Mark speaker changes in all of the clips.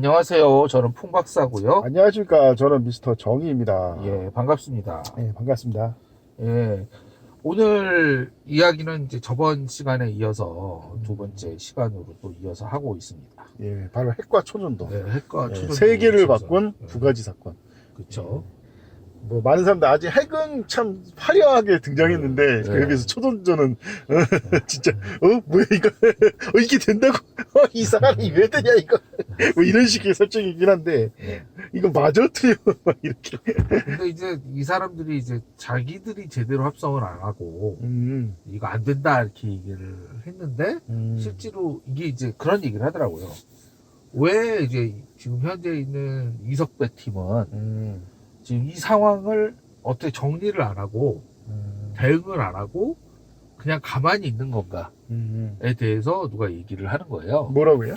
Speaker 1: 안녕하세요. 저는 풍박사고요.
Speaker 2: 안녕하십니까. 저는 미스터 정의입니다.
Speaker 1: 예, 반갑습니다.
Speaker 2: 예, 반갑습니다.
Speaker 1: 예, 오늘 이야기는 이제 저번 시간에 이어서 두 번째 시간으로 또 이어서 하고 있습니다.
Speaker 2: 예, 바로 핵과 초전도.
Speaker 1: 네, 핵과
Speaker 2: 예,
Speaker 1: 초전도
Speaker 2: 세계를
Speaker 1: 있어서.
Speaker 2: 바꾼
Speaker 1: 예,
Speaker 2: 두 가지 사건.
Speaker 1: 그렇죠.
Speaker 2: 뭐 많은 사람들 아직 핵은 참 화려하게 등장했는데
Speaker 1: 네.
Speaker 2: 그에 비해서 초전도는 진짜 뭐야 이거 이게 된다고 이 사람이 왜 되냐 이거 뭐 이런 식의 설정이긴 한데
Speaker 1: 예.
Speaker 2: 이거 맞아 틀려 막 이렇게.
Speaker 1: 근데 이제 이 사람들이 이제 자기들이 제대로 합성을 안 하고 이거 안 된다 이렇게 얘기를 했는데 실제로 이게 이제 그런 얘기를 하더라고요. 왜 이제 지금 현재 있는 이석배 팀은 지금 이 상황을 어떻게 정리를 안 하고 대응을 안 하고 그냥 가만히 있는 건가에 대해서 누가 얘기를 하는 거예요.
Speaker 2: 뭐라고요?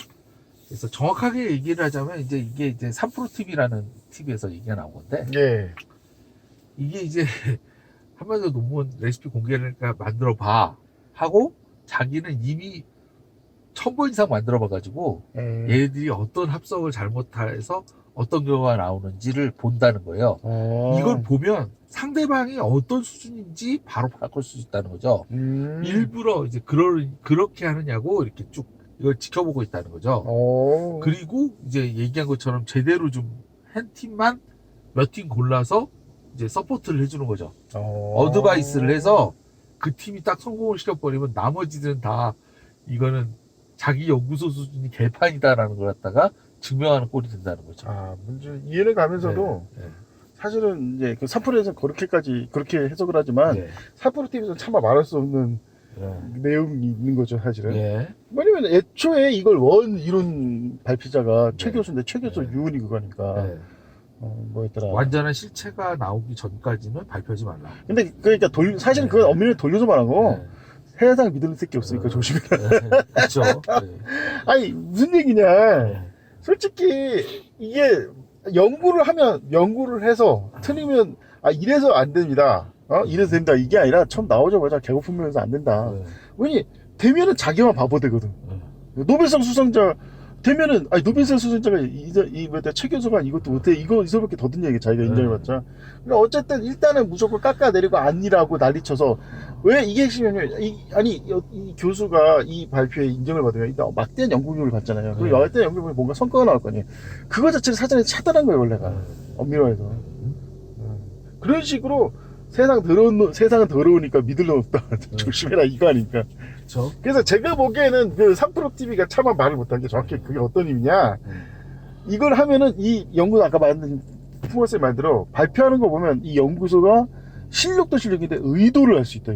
Speaker 1: 그래서 정확하게 얘기를 하자면 이제 이게 이제 3프로 TV라는 TV에서 얘기가 나온 건데
Speaker 2: 예.
Speaker 1: 이게 이제 한마디로 논문 레시피 공개를 만들어 봐 하고 자기는 이미 1000번 이상 만들어 봐가지고 얘네들이 어떤 합성을 잘못해서 어떤 결과가 나오는지를 본다는 거예요. 이걸 보면 상대방이 어떤 수준인지 바로 바꿀 수 있다는 거죠. 일부러 이제 그렇게 하느냐고 이렇게 쭉 이걸 지켜보고 있다는 거죠. 그리고 이제 얘기한 것처럼 제대로 좀 한 팀만 몇 팀 골라서 이제 서포트를 해주는 거죠. 어드바이스를 해서 그 팀이 딱 성공을 시켜버리면 나머지들은 다 이거는 자기 연구소 수준이 개판이다라는 걸 갖다가 증명하는 꼴이 된다는 거죠.
Speaker 2: 아, 문제 이해를 가면서도
Speaker 1: 네, 네.
Speaker 2: 사실은 이제 그 3프로에서 그렇게 해석을 하지만
Speaker 1: 네.
Speaker 2: 3프로 TV에서는 차마 말할 수 없는
Speaker 1: 네.
Speaker 2: 내용이 있는 거죠, 사실은.
Speaker 1: 예.
Speaker 2: 왜냐면 애초에 이걸 원 이룬 발표자가
Speaker 1: 네.
Speaker 2: 최 교수인데 최 교수
Speaker 1: 네.
Speaker 2: 유은이 그거니까.
Speaker 1: 네.
Speaker 2: 뭐였더라.
Speaker 1: 완전한 실체가 나오기 전까지는 발표하지 말라.
Speaker 2: 근데 그러니까 사실은 그건 엄밀히 돌려서 말하고
Speaker 1: 네.
Speaker 2: 세상 믿을 새끼 없으니까 조심해라.
Speaker 1: 그렇죠.
Speaker 2: 아니 무슨 얘기냐. 솔직히 이게 연구를 해서 틀리면 이래서 안 됩니다. 이래서 된다 이게 아니라 처음 나오자마자 개고품면서 안 된다. 왜냐 되면은 자기만 바보 되거든. 노벨상 수상자 되면은 노벨상 수상자가 최 교수가 이것도 못해 이거밖에 더든 얘기 자기가 인정해봤자. 그러니까 어쨌든 일단은 무조건 깎아내리고 아니라고 난리쳐서 왜 이게 핵심이냐면 이 교수가 이 발표에 인정을 받으면 일단 막대한 연구비용을 받잖아요. 그리고 막대한 연구비용에 뭔가 성과가 나올 거 아니에요. 그거 자체를 사전에 차단한 거예요 원래가. 엄밀화해서. 그런 식으로 세상은 더러우니까 믿을 놈 없다. 조심해라 이거 아니까.
Speaker 1: 그렇죠.
Speaker 2: 그래서 제가 보기에는 그 3프로 TV가 차마 말을 못한 게 정확히 그게 어떤 의미냐. 이걸 하면은 이 연구는 아까 말한 풍화쌤 말대로 발표하는 거 보면 이 연구소가 실력도 실력인데 의도를 할 수 있다.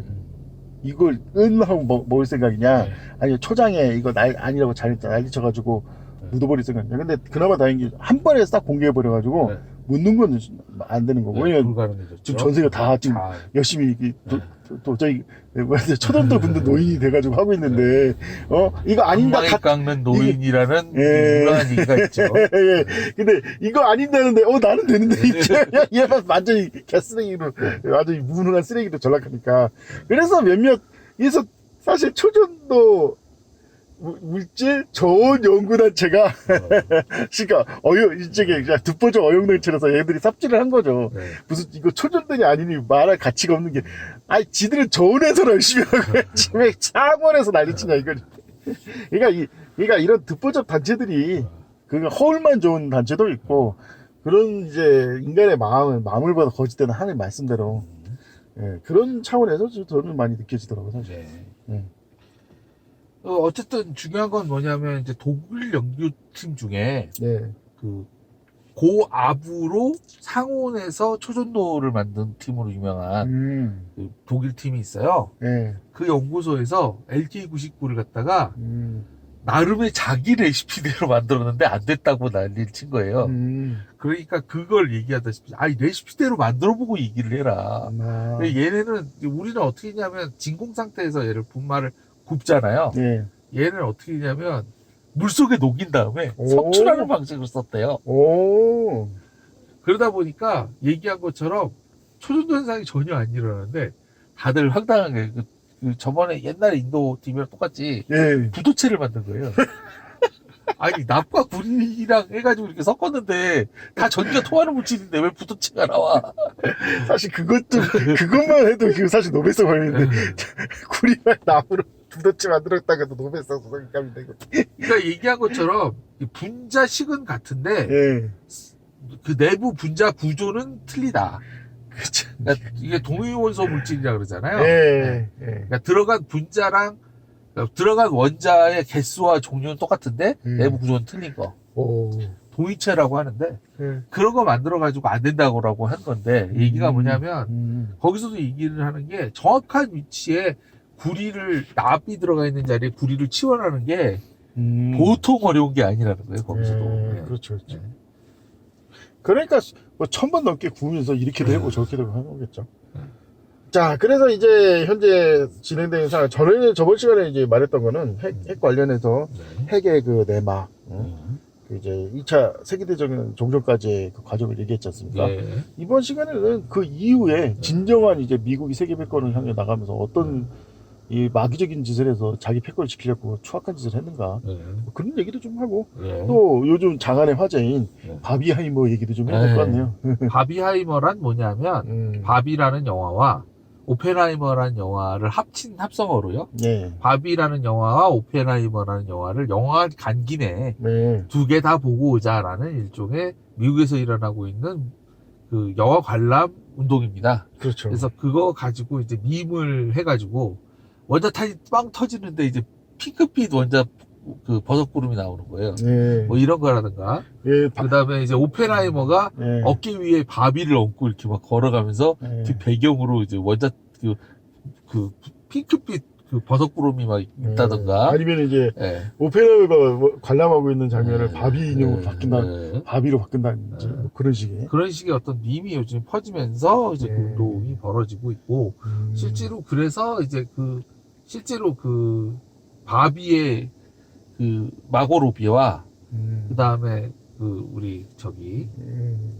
Speaker 2: 이걸 하고 먹을 생각이냐. 아니면 초장에 이거 아니라고 난리쳐가지고 묻어버릴 생각이냐. 근데 그나마 다행인 게 한 번에 딱 공개해버려가지고 묻는 건 안 되는 거고. 왜냐면 지금 전 세계가 다 지금 열심히 도저히 초등도 분들 노인이 돼가지고 하고 있는데 이거 아닌다
Speaker 1: 다 깎는 노인이라는 유명한 얘기가 있죠.
Speaker 2: 근데 이거 아닌다는데 나는 되는데 얘만 완전히 개쓰레기로 완전히 무능한 쓰레기로 전락하니까. 그래서 그래서 사실 초전도 물질 좋은 연구단체가 그러니까 이쪽에 듣보적 어용단체라서 얘들이 삽질을 한 거죠. 무슨 이거 초전단이 아니니 말할 가치가 없는 게 지들은 좋은 회사를 열심히 하고 왜 창원에서 난리치냐 이거지. 그러니까 이런 듣보적 단체들이 허울만 좋은 단체도 있고 그런 이제 인간의 마음을 보다 거짓되는 하나님 말씀대로 그런 차원에서 저는 많이 느껴지더라고요 사실.
Speaker 1: 어쨌든 중요한 건 뭐냐면 이제 독일 연구팀 중에 그 고압으로 상온에서 초전도를 만든 팀으로 유명한 그 독일 팀이 있어요. 그 연구소에서 LK99를 갖다가 나름의 자기 레시피대로 만들었는데 안 됐다고 난리를 친 거예요. 그러니까 그걸 얘기하다시피 레시피대로 만들어보고 얘기를 해라. 얘네는 우리는 어떻게 했냐면 진공 상태에서 얘를 분말을 굽잖아요. 얘는 어떻게 했냐면 물속에 녹인 다음에 석출하는 방식을 썼대요. 그러다 보니까 얘기한 것처럼 초전도 현상이 전혀 안 일어나는데 다들 황당하게 저번에 옛날에 인도 팀이랑 똑같이 부도체를 만든 거예요. 아니 납과 구리랑 해가지고 이렇게 섞었는데 다 전기가 통하는 물질인데 왜 부도치가 나와?
Speaker 2: 사실 그것만 해도 그 사실 노벨상 걸리는데 구리랑 나무로 부도치 만들었다가 도 노벨상 수상감인데 이거.
Speaker 1: 그러니까 얘기한 것처럼 이 분자식은 같은데
Speaker 2: 예.
Speaker 1: 그 내부 분자 구조는 틀리다.
Speaker 2: 그렇죠.
Speaker 1: 그러니까 이게 동위원소 물질이라 그러잖아요.
Speaker 2: 예. 예.
Speaker 1: 그러니까 들어간 분자랑 들어간 원자의 개수와 종류는 똑같은데 내부 구조는 틀린 거.
Speaker 2: 오.
Speaker 1: 동위체라고 하는데
Speaker 2: 예.
Speaker 1: 그런 거 만들어 가지고 안 된다고 한 건데 얘기가 뭐냐면 거기서도 얘기를 하는 게 정확한 위치에 구리를 납이 들어가 있는 자리에 구리를 치환하는 게 보통 어려운 게 아니라는 거예요. 거기서도. 네.
Speaker 2: 그렇죠.
Speaker 1: 네.
Speaker 2: 그러니까 뭐 1000번 넘게 구우면서 이렇게도 해보고 저렇게도 하는 거겠죠. 자, 그래서 이제 현재 진행되는 상황, 저번 시간에 이제 말했던 거는 핵 관련해서 핵의 그 내막, 그 이제 2차 세계대전 종전까지의 그 과정을 얘기했지 않습니까?
Speaker 1: 예.
Speaker 2: 이번 시간에는 그 이후에 진정한 이제 미국이 세계 패권을 향해 나가면서 어떤 이 마귀적인 짓을 해서 자기 패권을 지키려고 추악한 짓을 했는가.
Speaker 1: 예.
Speaker 2: 뭐 그런 얘기도 좀 하고,
Speaker 1: 예.
Speaker 2: 또 요즘 장안의 화제인
Speaker 1: 예.
Speaker 2: 바비하이머 얘기도 좀 해야 될 것 같네요.
Speaker 1: 바비하이머란 뭐냐면 바비라는 영화와 오펜하이머라는 영화를 합친 합성어로요.
Speaker 2: 예.
Speaker 1: 바비라는 영화와 오펜하이머라는 영화를 영화 간 김에
Speaker 2: 네.
Speaker 1: 두 개 다 보고 오자라는 일종의 미국에서 일어나고 있는 그 영화 관람 운동입니다.
Speaker 2: 그렇죠.
Speaker 1: 그래서 그거 가지고 이제 밈을 해가지고 원자탄이 빵 터지는데 이제 핑크빛 원자 그 버섯구름이 나오는 거예요.
Speaker 2: 예.
Speaker 1: 뭐 이런 거라든가.
Speaker 2: 예.
Speaker 1: 그 다음에 이제 오펜하이머가
Speaker 2: 예.
Speaker 1: 어깨 위에 바비를 얹고 이렇게 막 걸어가면서
Speaker 2: 예.
Speaker 1: 그 배경으로 이제 원자 그 핑크빛 그 버섯구름이 막 있다든가.
Speaker 2: 아니면 이제
Speaker 1: 예.
Speaker 2: 오페라가 관람하고 있는 장면을
Speaker 1: 예.
Speaker 2: 바비 인형으로
Speaker 1: 예.
Speaker 2: 바뀐다,
Speaker 1: 예.
Speaker 2: 바비로 바꾼다든지 뭐 그런 식의.
Speaker 1: 그런 식의 어떤 밈이 요즘 퍼지면서 이제
Speaker 2: 예.
Speaker 1: 그 운동이 벌어지고 있고 실제로 그래서 이제 실제로 그 바비의 그 마고로비와 그 다음에 그 우리 저기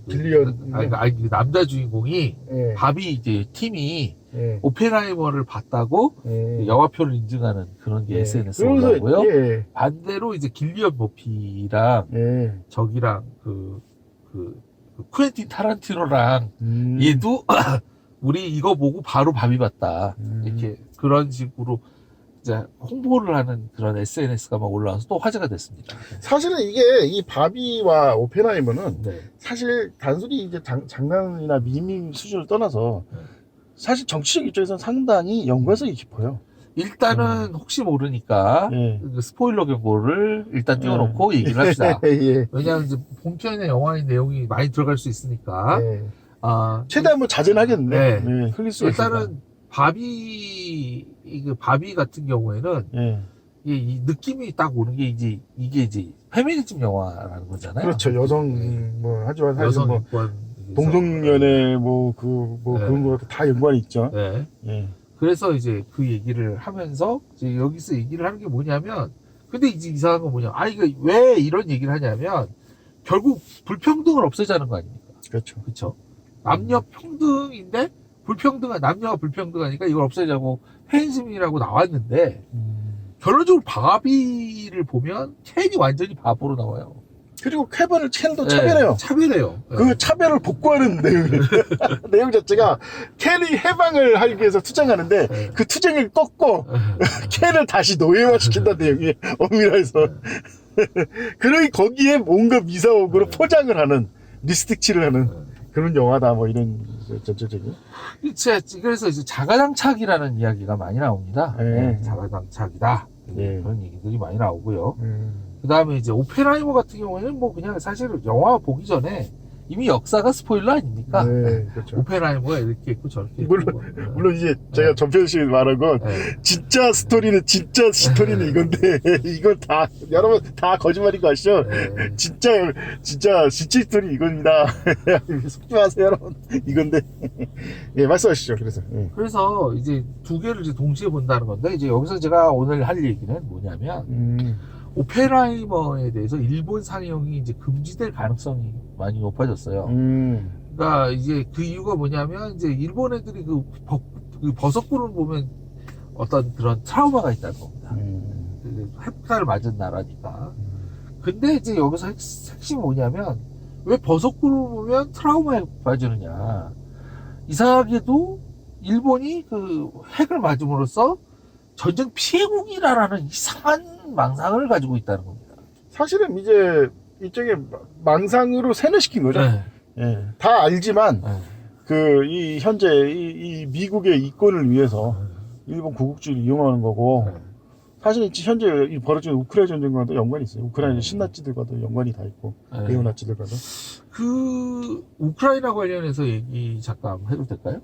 Speaker 2: 길리언.
Speaker 1: 아니 그 남자 주인공이
Speaker 2: 예.
Speaker 1: 바비 이제 팀이
Speaker 2: 예.
Speaker 1: 오펜하이머를 봤다고
Speaker 2: 예.
Speaker 1: 영화표를 인증하는 그런 게
Speaker 2: 예.
Speaker 1: SNS에
Speaker 2: 그러면서,
Speaker 1: 올라오고요.
Speaker 2: 예.
Speaker 1: 반대로 이제 길리언 머피랑
Speaker 2: 예.
Speaker 1: 저기랑 그 쿠엔틴 타란티노랑 얘도 우리 이거 보고 바로 바비 봤다. 이렇게 그런 식으로 이제 홍보를 하는 그런 SNS가 막 올라와서 또 화제가 됐습니다.
Speaker 2: 사실은 이게 이 바비와 오펜하이머는
Speaker 1: 네.
Speaker 2: 사실 단순히 이제 장난이나 미밍 수준을 떠나서 사실 정치적 입장에서는 상당히 연관성이 깊어요.
Speaker 1: 일단은 혹시 모르니까
Speaker 2: 예.
Speaker 1: 그 스포일러 경고를 일단 띄워놓고 얘기를 합시다.
Speaker 2: 예.
Speaker 1: 왜냐하면 이제 본편의 영화의 내용이 많이 들어갈 수 있으니까.
Speaker 2: 예.
Speaker 1: 아,
Speaker 2: 최대한 뭐 자제는 하겠는데.
Speaker 1: 네.
Speaker 2: 예. 흘릴 수가 있으니까.
Speaker 1: 일단은 바비 같은 경우에는
Speaker 2: 예.
Speaker 1: 이 느낌이 딱 오는 게 이게 이제 페미니즘 영화라는 거잖아요.
Speaker 2: 그렇죠. 여성
Speaker 1: 네.
Speaker 2: 뭐 하지만 사실
Speaker 1: 여성
Speaker 2: 뭐
Speaker 1: 인권
Speaker 2: 동성연애 뭐
Speaker 1: 네.
Speaker 2: 그런 것도 다 연관이 있죠.
Speaker 1: 네.
Speaker 2: 예.
Speaker 1: 그래서 이제 그 얘기를 하면서 이제 여기서 얘기를 하는 게 뭐냐면 근데 이제 이상한 건 뭐냐 이거 왜 이런 얘기를 하냐면 결국 불평등을 없애자는 거 아닙니까?
Speaker 2: 그렇죠.
Speaker 1: 그렇죠. 남녀 평등인데 남녀가 불평등하니까 이걸 없애자고 페미니즘이라고 나왔는데 결론적으로 바비를 보면 켄이 완전히 바보로 나와요.
Speaker 2: 그리고 켄도 차별해요.
Speaker 1: 네, 차별해요.
Speaker 2: 그
Speaker 1: 네.
Speaker 2: 차별을 복구하는 내용 자체가 켄이 해방을 하기 위해서 투쟁하는데
Speaker 1: 네.
Speaker 2: 그 투쟁을 꺾고 켄을 다시 노예화 시킨다는 내용이 엄밀해서 그러니 거기에 뭔가 미사옥으로 포장을 하는 리스틱칠을 하는 그런 영화다 뭐 이런 전체적인.
Speaker 1: 그래서 이제 자가당착이라는 이야기가 많이 나옵니다.
Speaker 2: 네.
Speaker 1: 자가당착이다.
Speaker 2: 네.
Speaker 1: 그런 얘기들이 많이 나오고요. 그 다음에 이제 오펜하이머 같은 경우에는 뭐 그냥 사실 영화 보기 전에 이미 역사가 스포일러 아닙니까?
Speaker 2: 네, 그렇죠.
Speaker 1: 오펜하이머가 이렇게 있고 저렇게
Speaker 2: 물론,
Speaker 1: 있고.
Speaker 2: 물론 이제 제가 전편식 말한 건 진짜 스토리는 이건데 이건 다 여러분 다 거짓말인 거 아시죠? 진짜 스토리 이겁니다. 속지 마세요 여러분. 이건데 예 말씀하시죠.
Speaker 1: 그래서 이제 두 개를 이제 동시에 본다는 건데 이제 여기서 제가 오늘 할 얘기는 뭐냐면 오펜하이머에 대해서 일본 상영이 이제 금지될 가능성이 많이 높아졌어요. 그러니까 이제 그 이유가 뭐냐면 이제 일본 애들이 그 버섯구를 보면 어떤 그런 트라우마가 있다는 겁니다. 핵폭탄을 맞은 나라니까. 근데 이제 여기서 핵심이 뭐냐면 왜 버섯구를 보면 트라우마에 빠지느냐. 이상하게도 일본이 그 핵을 맞음으로써 전쟁 피해국이라는 이상한 망상을 가지고 있다는 겁니다.
Speaker 2: 사실은 이제 이쪽에 망상으로 세뇌시킨 거죠.
Speaker 1: 네.
Speaker 2: 예, 다 알지만
Speaker 1: 네.
Speaker 2: 그 이 현재 이 미국의 이권을 위해서 일본 구국주의를 이용하는 거고
Speaker 1: 네.
Speaker 2: 사실 현재 이 벌어지는 우크라이나 전쟁과도 연관이 있어요. 우크라이나 신나치들과도 연관이 다 있고
Speaker 1: 네.
Speaker 2: 네오나치들과도.
Speaker 1: 그 우크라이나 관련해서 얘기 잠깐 해도 될까요?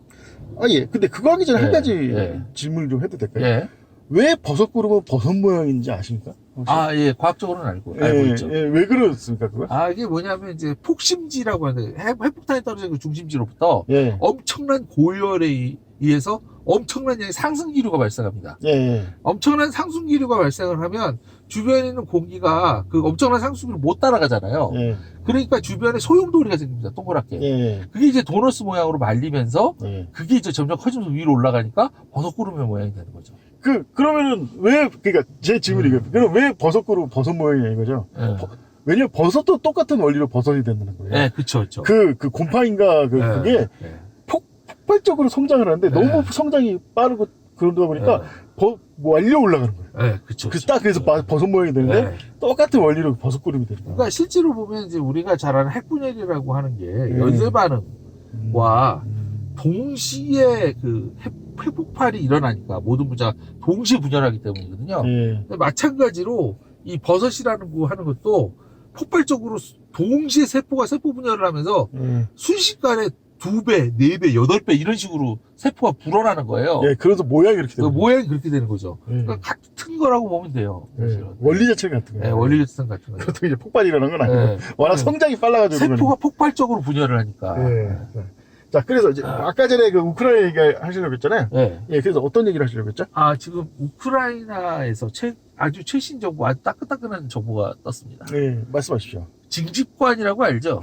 Speaker 2: 아 예. 근데 그거 하기 전에 한
Speaker 1: 네,
Speaker 2: 가지
Speaker 1: 네.
Speaker 2: 질문을 좀 해도 될까요?
Speaker 1: 예.
Speaker 2: 왜 버섯 구름은 버섯 모양인지 아십니까? 혹시?
Speaker 1: 아, 예. 과학적으로는 알고
Speaker 2: 예,
Speaker 1: 있죠.
Speaker 2: 예, 왜 그렇습니까 그거?
Speaker 1: 아, 이게 뭐냐면 이제 폭심지라고 하는데 핵폭탄이 떨어진 그 중심지로부터
Speaker 2: 예,
Speaker 1: 엄청난 고열에 의해서 엄청난 양의 상승 기류가 발생합니다.
Speaker 2: 예, 예.
Speaker 1: 엄청난 상승 기류가 발생을 하면 주변에 있는 공기가 그 엄청난 상승 기류를 못 따라가잖아요.
Speaker 2: 예,
Speaker 1: 그러니까 주변에 소용돌이가 생깁니다. 동그랗게.
Speaker 2: 예,
Speaker 1: 그게 이제 도너스 모양으로 말리면서
Speaker 2: 예.
Speaker 1: 그게 이제 점점 커지면서 위로 올라가니까 버섯구름의 모양이 되는 거죠.
Speaker 2: 그러면은 왜 그러니까 제 질문이 이거예요. 그럼 왜 버섯 구름 버섯 모양이냐 이거죠?
Speaker 1: 예.
Speaker 2: 왜냐면 버섯도 똑같은 원리로 버섯이 된다는 거예요.
Speaker 1: 네, 그쵸, 그쵸.
Speaker 2: 그 곰팡이인가
Speaker 1: 네,
Speaker 2: 그게
Speaker 1: 네.
Speaker 2: 폭발적으로 성장을 하는데
Speaker 1: 네.
Speaker 2: 너무 성장이 빠르고 그러다 보니까 완려 올라가는 거예요.
Speaker 1: 네, 그쵸.
Speaker 2: 그래서 버섯 모양이 되는데
Speaker 1: 네.
Speaker 2: 똑같은 원리로 버섯 구름이 되는 거예요.
Speaker 1: 그러니까 실제로 보면 이제 우리가 잘 아는 핵분열이라고 하는 게
Speaker 2: 네.
Speaker 1: 연쇄 반응과 동시에 그 핵폭발이 일어나니까 모든 분자가 동시에 분열하기 때문이거든요.
Speaker 2: 예.
Speaker 1: 근데 마찬가지로 이 버섯이라는 거 하는 것도 폭발적으로 동시에 세포 분열을 하면서
Speaker 2: 예.
Speaker 1: 순식간에 2배, 4배, 8배 이런 식으로 세포가 불어나는 거예요.
Speaker 2: 예, 그래서 모양이 이렇게
Speaker 1: 그
Speaker 2: 되는 거예요.
Speaker 1: 모양이 그렇게 되는 거죠.
Speaker 2: 예.
Speaker 1: 그러니까 같은 거라고 보면 돼요.
Speaker 2: 예.
Speaker 1: 사실은.
Speaker 2: 원리 자체 같은
Speaker 1: 네,
Speaker 2: 거예요.
Speaker 1: 원리 유산 같은 거죠.
Speaker 2: 그것도 이제 폭발이 일어나는 건 아니고
Speaker 1: 네.
Speaker 2: 워낙
Speaker 1: 네.
Speaker 2: 성장이 빨라가지고
Speaker 1: 세포가 폭발적으로 분열을 하니까.
Speaker 2: 그러니까. 예. 자, 그래서 이제 아까 전에 그 우크라이나 얘기 하시려고 했잖아요.
Speaker 1: 네.
Speaker 2: 예, 그래서 어떤 얘기를 하시려고 했죠?
Speaker 1: 아, 지금 우크라이나에서 아주 최신 정보, 아주 따끈따끈한 정보가 떴습니다.
Speaker 2: 예, 말씀하십시오.
Speaker 1: 징집관이라고 알죠?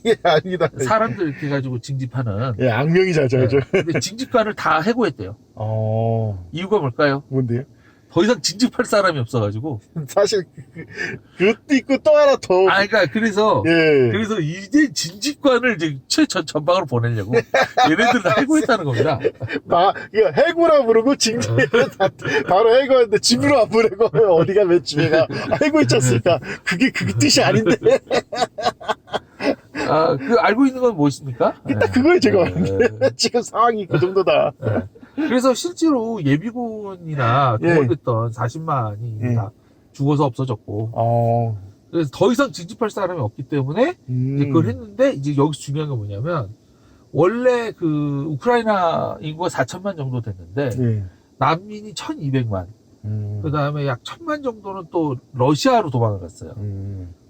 Speaker 2: 예, 아닙니다.
Speaker 1: 사람들 이렇게 해가지고 징집하는.
Speaker 2: 예, 악명이 자죠.
Speaker 1: 네. 근데 징집관을 다 해고했대요. 이유가 뭘까요?
Speaker 2: 뭔데요?
Speaker 1: 더 이상 징집할 사람이 없어가지고.
Speaker 2: 사실 그것도 있고 또 하나 더.
Speaker 1: 아, 그러니까 그래서
Speaker 2: 예.
Speaker 1: 그래서 이제 징집관을 이제 최전방으로 보내려고 얘네들 다 해고했다는 겁니다.
Speaker 2: 이거 해고라 부르고 징집을 바로 해고했는데 집으로 안 보내고 어디가 왜 집에가 해고했지 않습니까? 그게 그 뜻이 아닌데.
Speaker 1: 아, 알고 있는 건 무엇입니까?
Speaker 2: 딱 그거예요, 제가.
Speaker 1: 네.
Speaker 2: 지금 상황이 그 정도다.
Speaker 1: 네. 그래서 실제로 예비군이나
Speaker 2: 예.
Speaker 1: 동원됐던 40만이
Speaker 2: 예.
Speaker 1: 다 죽어서 없어졌고, 그래서 더 이상 징집할 사람이 없기 때문에 이제 그걸 했는데, 이제 여기서 중요한 건 뭐냐면, 원래 그 우크라이나 인구가 4천만 정도 됐는데,
Speaker 2: 예.
Speaker 1: 난민이 1200만, 그 다음에 약 1000만 정도는 또 러시아로 도망을 갔어요.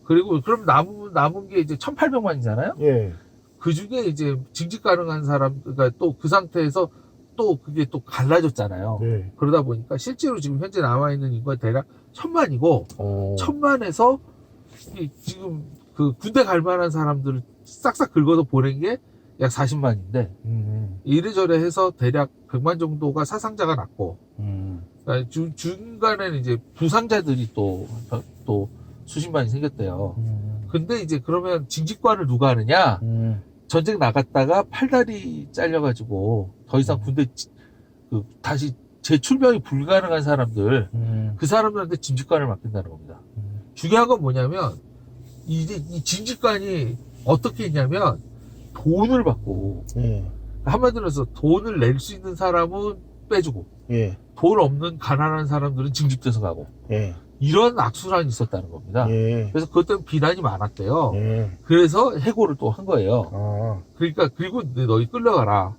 Speaker 1: 그리고 그럼 남은 게 이제 1800만이잖아요?
Speaker 2: 예.
Speaker 1: 그 중에 이제 징집 가능한 사람, 그러니까 또 그 상태에서 또 그게 또 갈라졌잖아요.
Speaker 2: 예.
Speaker 1: 그러다 보니까 실제로 지금 현재 남아있는 인구가 대략 1000만이고, 1000만에서 지금 그 군대 갈 만한 사람들을 싹싹 긁어서 보낸 게 약 40만인데, 이래저래 해서 대략 100만 정도가 사상자가 났고, 그러니까 중간에는 이제 부상자들이 또 수십만이 생겼대요. 근데 이제 그러면 징집관을 누가 하느냐? 전쟁 나갔다가 팔다리 잘려가지고 더 이상 군대 다시 재출병이 불가능한 사람들, 그 사람들한테 징집관을 맡긴다는 겁니다. 중요한 건 뭐냐면 이제 이 징집관이 어떻게 했냐면 돈을 받고, 한마디로 해서 돈을 낼 수 있는 사람은 빼주고,
Speaker 2: 예.
Speaker 1: 돈 없는 가난한 사람들은 징집돼서 가고,
Speaker 2: 예.
Speaker 1: 이런 악순환이 있었다는 겁니다.
Speaker 2: 예.
Speaker 1: 그래서 그것 때문에 비난이 많았대요.
Speaker 2: 예.
Speaker 1: 그래서 해고를 또 한 거예요. 그러니까 그리고 너희 끌려가라.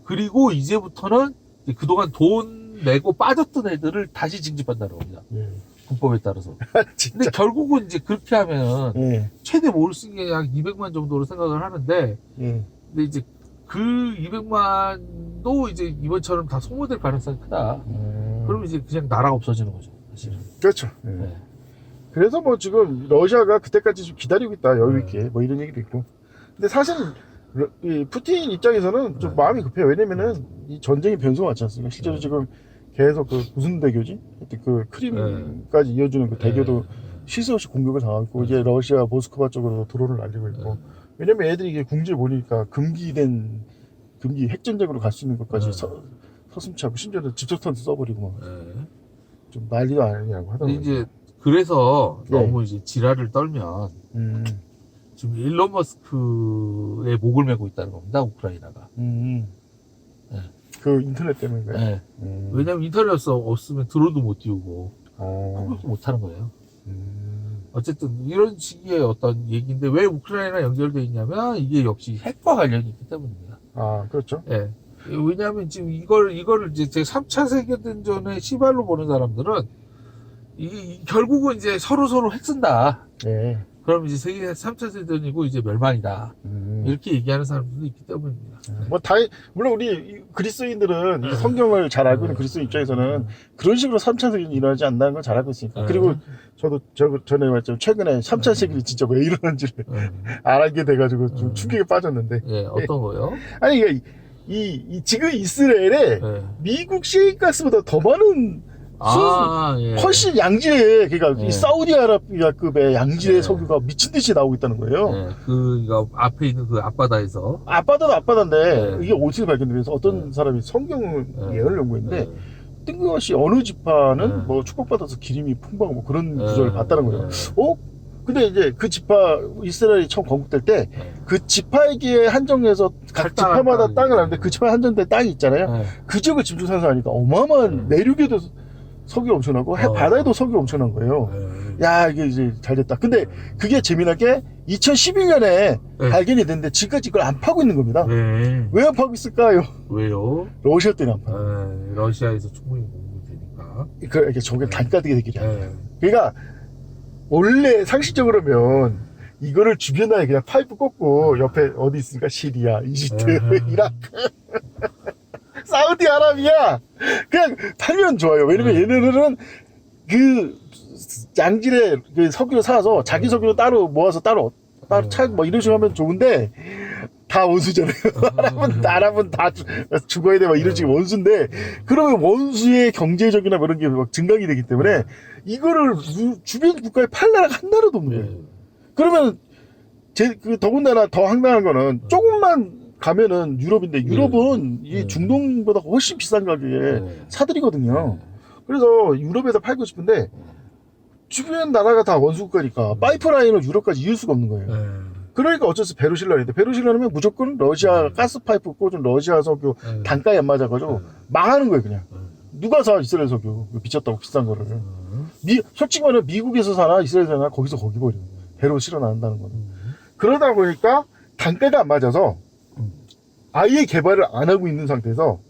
Speaker 1: 그리고 이제부터는 그동안 돈 내고 빠졌던 애들을 다시 징집한다는 겁니다. 군법에 따라서. 근데 결국은 이제 그렇게 하면 최대 모을 수 있는 게 약 200만 정도로 생각을 하는데, 근데 이제 그 200만도 이제 이번처럼 다 소모될 가능성이 크다. 그러면 이제 그냥 나라가 없어지는 거죠, 사실은.
Speaker 2: 그렇죠.
Speaker 1: 네.
Speaker 2: 그래서 뭐 지금 러시아가 그때까지 좀 기다리고 있다, 여유 있게 뭐 이런 얘기도 있고. 근데 사실 이 푸틴 입장에서는 좀 마음이 급해요. 왜냐면은 이 전쟁이 변수가 많지 않습니까? 실제로 지금 계속 그 무슨 대교지? 하여튼 그 크림까지 이어주는 그 대교도 쉴 새 없이 공격을 당하고 있고 이제 러시아 모스크바 쪽으로 드론을 날리고 있고 왜냐면 애들이 이게 궁지에 보니까 금기 핵전쟁으로 갈 수 있는 것까지 서슴치 않고 심지어는 집적탄도 써버리고 막 좀 난리도 아니냐고 하더라고요.
Speaker 1: 이제 그래서
Speaker 2: 네.
Speaker 1: 너무 이제 지랄을 떨면 지금 일론 머스크의 목을 메고 있다는 겁니다. 우크라이나가. 네.
Speaker 2: 그 인터넷 때문인가요?
Speaker 1: 네. 왜냐면 인터넷 없으면 드론도 못 띄우고
Speaker 2: 어.
Speaker 1: 공격도 못 하는 거예요. 어쨌든 이런 식의 어떤 얘기인데 왜 우크라이나 연결되어 있냐면 이게 역시 핵과 관련이 있기 때문입니다.
Speaker 2: 아, 그렇죠.
Speaker 1: 예. 왜냐하면 지금 이거를 이제 제 3차 세계대전의 시발로 보는 사람들은 결국은 이제 서로 핵 쓴다.
Speaker 2: 네.
Speaker 1: 그럼 이제 세계 3차 세계대전이고 이제 멸망이다. 이렇게 얘기하는 사람들도 있기 때문입니다.
Speaker 2: 뭐 물론 우리 그리스인들은 이 성경을 잘 알고 있는 그리스인 입장에서는 그런 식으로 3차 세계는 일어나지 않는다는 걸 잘 알고 있으니까. 그리고 저도 전에 말했지만 최근에 3차 세계는 진짜 왜 일어난지를 알게 돼가지고 좀 충격에 빠졌는데.
Speaker 1: 예, 어떤 거요?
Speaker 2: 아니 지금 이스라엘에 미국 시가스보다 더 많은
Speaker 1: 예.
Speaker 2: 훨씬 양질의 그러니까
Speaker 1: 예.
Speaker 2: 이 사우디아라비아급의 양질의
Speaker 1: 예.
Speaker 2: 석유가 미친 듯이 나오고 있다는 거예요.
Speaker 1: 예, 이거 앞에 있는 그 앞바다에서.
Speaker 2: 앞바다인데
Speaker 1: 예.
Speaker 2: 이게 어떻게 발견되면서 어떤
Speaker 1: 예.
Speaker 2: 사람이 성경 예언을 연구했는데
Speaker 1: 예.
Speaker 2: 뜬금없이 어느 지파는
Speaker 1: 예.
Speaker 2: 뭐 축복받아서 기름이 풍부하고 뭐 그런
Speaker 1: 예.
Speaker 2: 구절을 봤다는 거예요. 근데 이제 그 지파 이스라엘이 처음 건국될 때 그 지파에게 한정해서 각 지파마다 땅을 하는데 그 지파에 한정된 땅이 있잖아요. 그 지역을 집중 산사하니까 어마어마한 내륙에도 석유 엄청나고 바다에도 석유 엄청난 거예요. 야, 이게 이제 잘 됐다. 근데 그게 재미나게 2011년에 발견이 됐는데 지금까지 이걸 안 파고 있는 겁니다. 왜 안 파고 있을까요?
Speaker 1: 왜요?
Speaker 2: 러시아 때문에 안 파요.
Speaker 1: 러시아에서 충분히 공급이 되니까.
Speaker 2: 그러니까 저게 단가되게 되길래. 그러니까 원래 상식적으로면 이거를 주변에 그냥 파이프 꽂고 옆에 어디 있으니까 시리아, 이집트, 이라크, 사우디아라비아 그냥 팔면 좋아요. 왜냐면 얘네들은 그 양질의 그 석유를 사서 자기 석유를 따로 모아서 따로 차 뭐 이런 식으로 하면 좋은데 다 원수잖아요. 아랍은 다 죽어야 돼 막 이런 식의 원수인데 그러면 원수의 경제적이나 뭐 이런 게 막 증강이 되기 때문에 이거를 주변 국가에 팔 나라가 한 나라도 없는 거예요. 그러면 더군다나 더 황당한 거는 조금만 가면은 유럽인데 유럽은 이 중동보다 훨씬 비싼 가격에 사들이거든요. 그래서 유럽에서 팔고 싶은데 주변 나라가 다 원수국가니까 파이프라인을 유럽까지 이을 수가 없는 거예요. 그러니까 어쩔 수 없이 베르실라인데 베르실라인은 무조건 러시아 가스파이프 꽂은 러시아 석유 단가에 안 맞아가지고 망하는 거예요 그냥. 누가 사 이스라엘 석유 미쳤다고 비싼 거를. 솔직히 말하면 미국에서 사나 이스라엘에서 사나 거기서 거기 버려. 배로 실어 나온다는 거는. 그러다 보니까 단가가 안 맞아서 아예 개발을 안 하고 있는 상태에서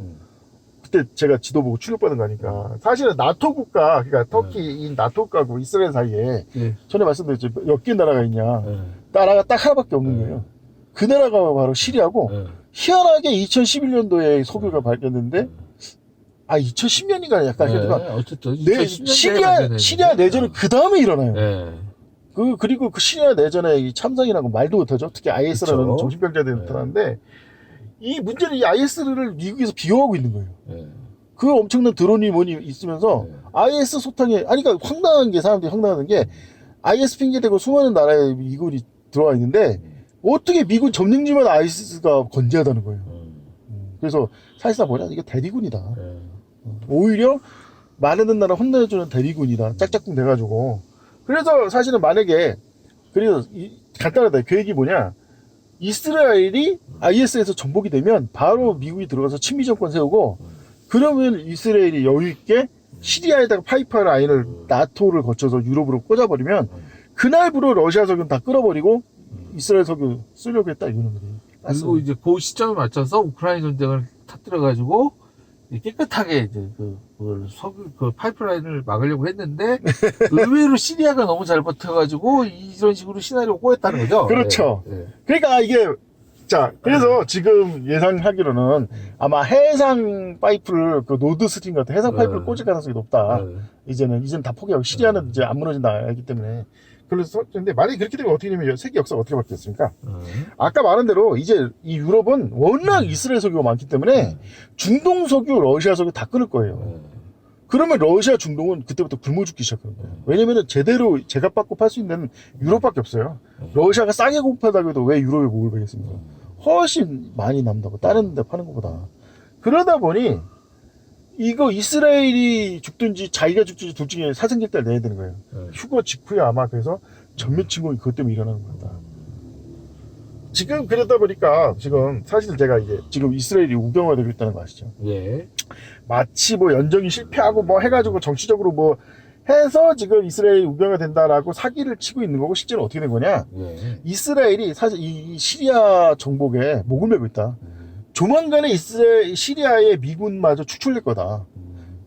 Speaker 2: 그때 제가 지도 보고 충격받은 거니까 사실은 나토 국가 그러니까 터키인 나토 국가고 이스라엘 사이에 전에 말씀드렸죠 몇 개 나라가 있냐 나라가 딱 하나밖에 없는 거예요. 그 나라가 바로 시리아고 희한하게 2011년도에 석유가 발견됐는데 2010년인가 약간
Speaker 1: 어쨌든
Speaker 2: 시리아 내전은 그 다음에 일어나요. 그리고 그 시리아 내전에 이 참상이라고 말도 못하죠. 특히 IS라는 정신병자들이 나타나는데 이 문제는 이 IS를 미국에서 비호하고 있는 거예요. 그 엄청난 드론이 뭐니 있으면서 IS 소탕에 그러니까 사람들이 황당한 게 IS 핑계대고 수많은 나라에 미군이 들어와 있는데 어떻게 미군 점령지만 IS가 건재하다는 거예요. 그래서 사실상 뭐냐 이게 대리군이다. 오히려 많은 나라 혼내주는 대리군이다. 짝짝꿍 돼가지고 그래서 사실은 만약에 그래서 간단하다. 계획이 뭐냐 이스라엘이 IS에서 정복이 되면 바로 미국이 들어가서 친미 정권 세우고 그러면 이스라엘이 여유있게 시리아에다가 파이프라인을 나토를 거쳐서 유럽으로 꽂아버리면 그날부로 러시아 석유는 다 끌어버리고 이스라엘 석유 쓰려고 했다 이거는 거예요.
Speaker 1: 그리고 이제 그 시점에 맞춰서 우크라이나 전쟁을 터뜨려가지고 깨끗하게 이제 그 파이프라인을 막으려고 했는데 의외로 시리아가 너무 잘 버텨가지고 이런 식으로 시나리오가 꼬였다는 거죠.
Speaker 2: 그렇죠. 그러니까 이게 그래서 지금 예상하기로는 아마 해상 파이프를 그 노드스트림 같은 해상 파이프를 꽂을 가능성이 높다. 이제는 다 포기하고 시리아는 이제 안 무너진다 알기 때문에. 그래서 근데 만약에 그렇게 되면 어떻게 되면 세계 역사가 어떻게 바뀌었습니까? 아까 말한 대로 이제 이 유럽은 워낙 이스라엘 석유가 많기 때문에 중동 석유, 러시아 석유 다 끊을 거예요. 그러면 러시아, 중동은 그때부터 굶어 죽기 시작하는 거예요. 왜냐면은 제대로 제값 받고 팔 수 있는 유럽밖에 없어요. 러시아가 싸게 공급하다고 해도 왜 유럽에 목을 베겠습니까? 훨씬 많이 남다고 다른 데 파는 것보다. 그러다 보니 이거 이스라엘이 죽든지 자기가 죽든지 둘 중에 사생결단을 내야 되는 거예요. 휴거 직후에 아마 그래서 전면 침공이 그것 때문에 일어나는 겁니다. 지금 그러다 보니까 지금 사실 제가 이제 지금 이스라엘이 우병화되고 있다는 거 아시죠?
Speaker 1: 예.
Speaker 2: 마치 뭐 연정이 실패하고 뭐 해가지고 정치적으로 뭐 해서 지금 이스라엘이 우병화 된다라고 사기를 치고 있는 거고 실제로 어떻게 된 거냐?
Speaker 1: 예.
Speaker 2: 이스라엘이 사실 이 시리아 정복에 목을 메고 있다. 조만간에 시리아의 미군마저 축출될 거다.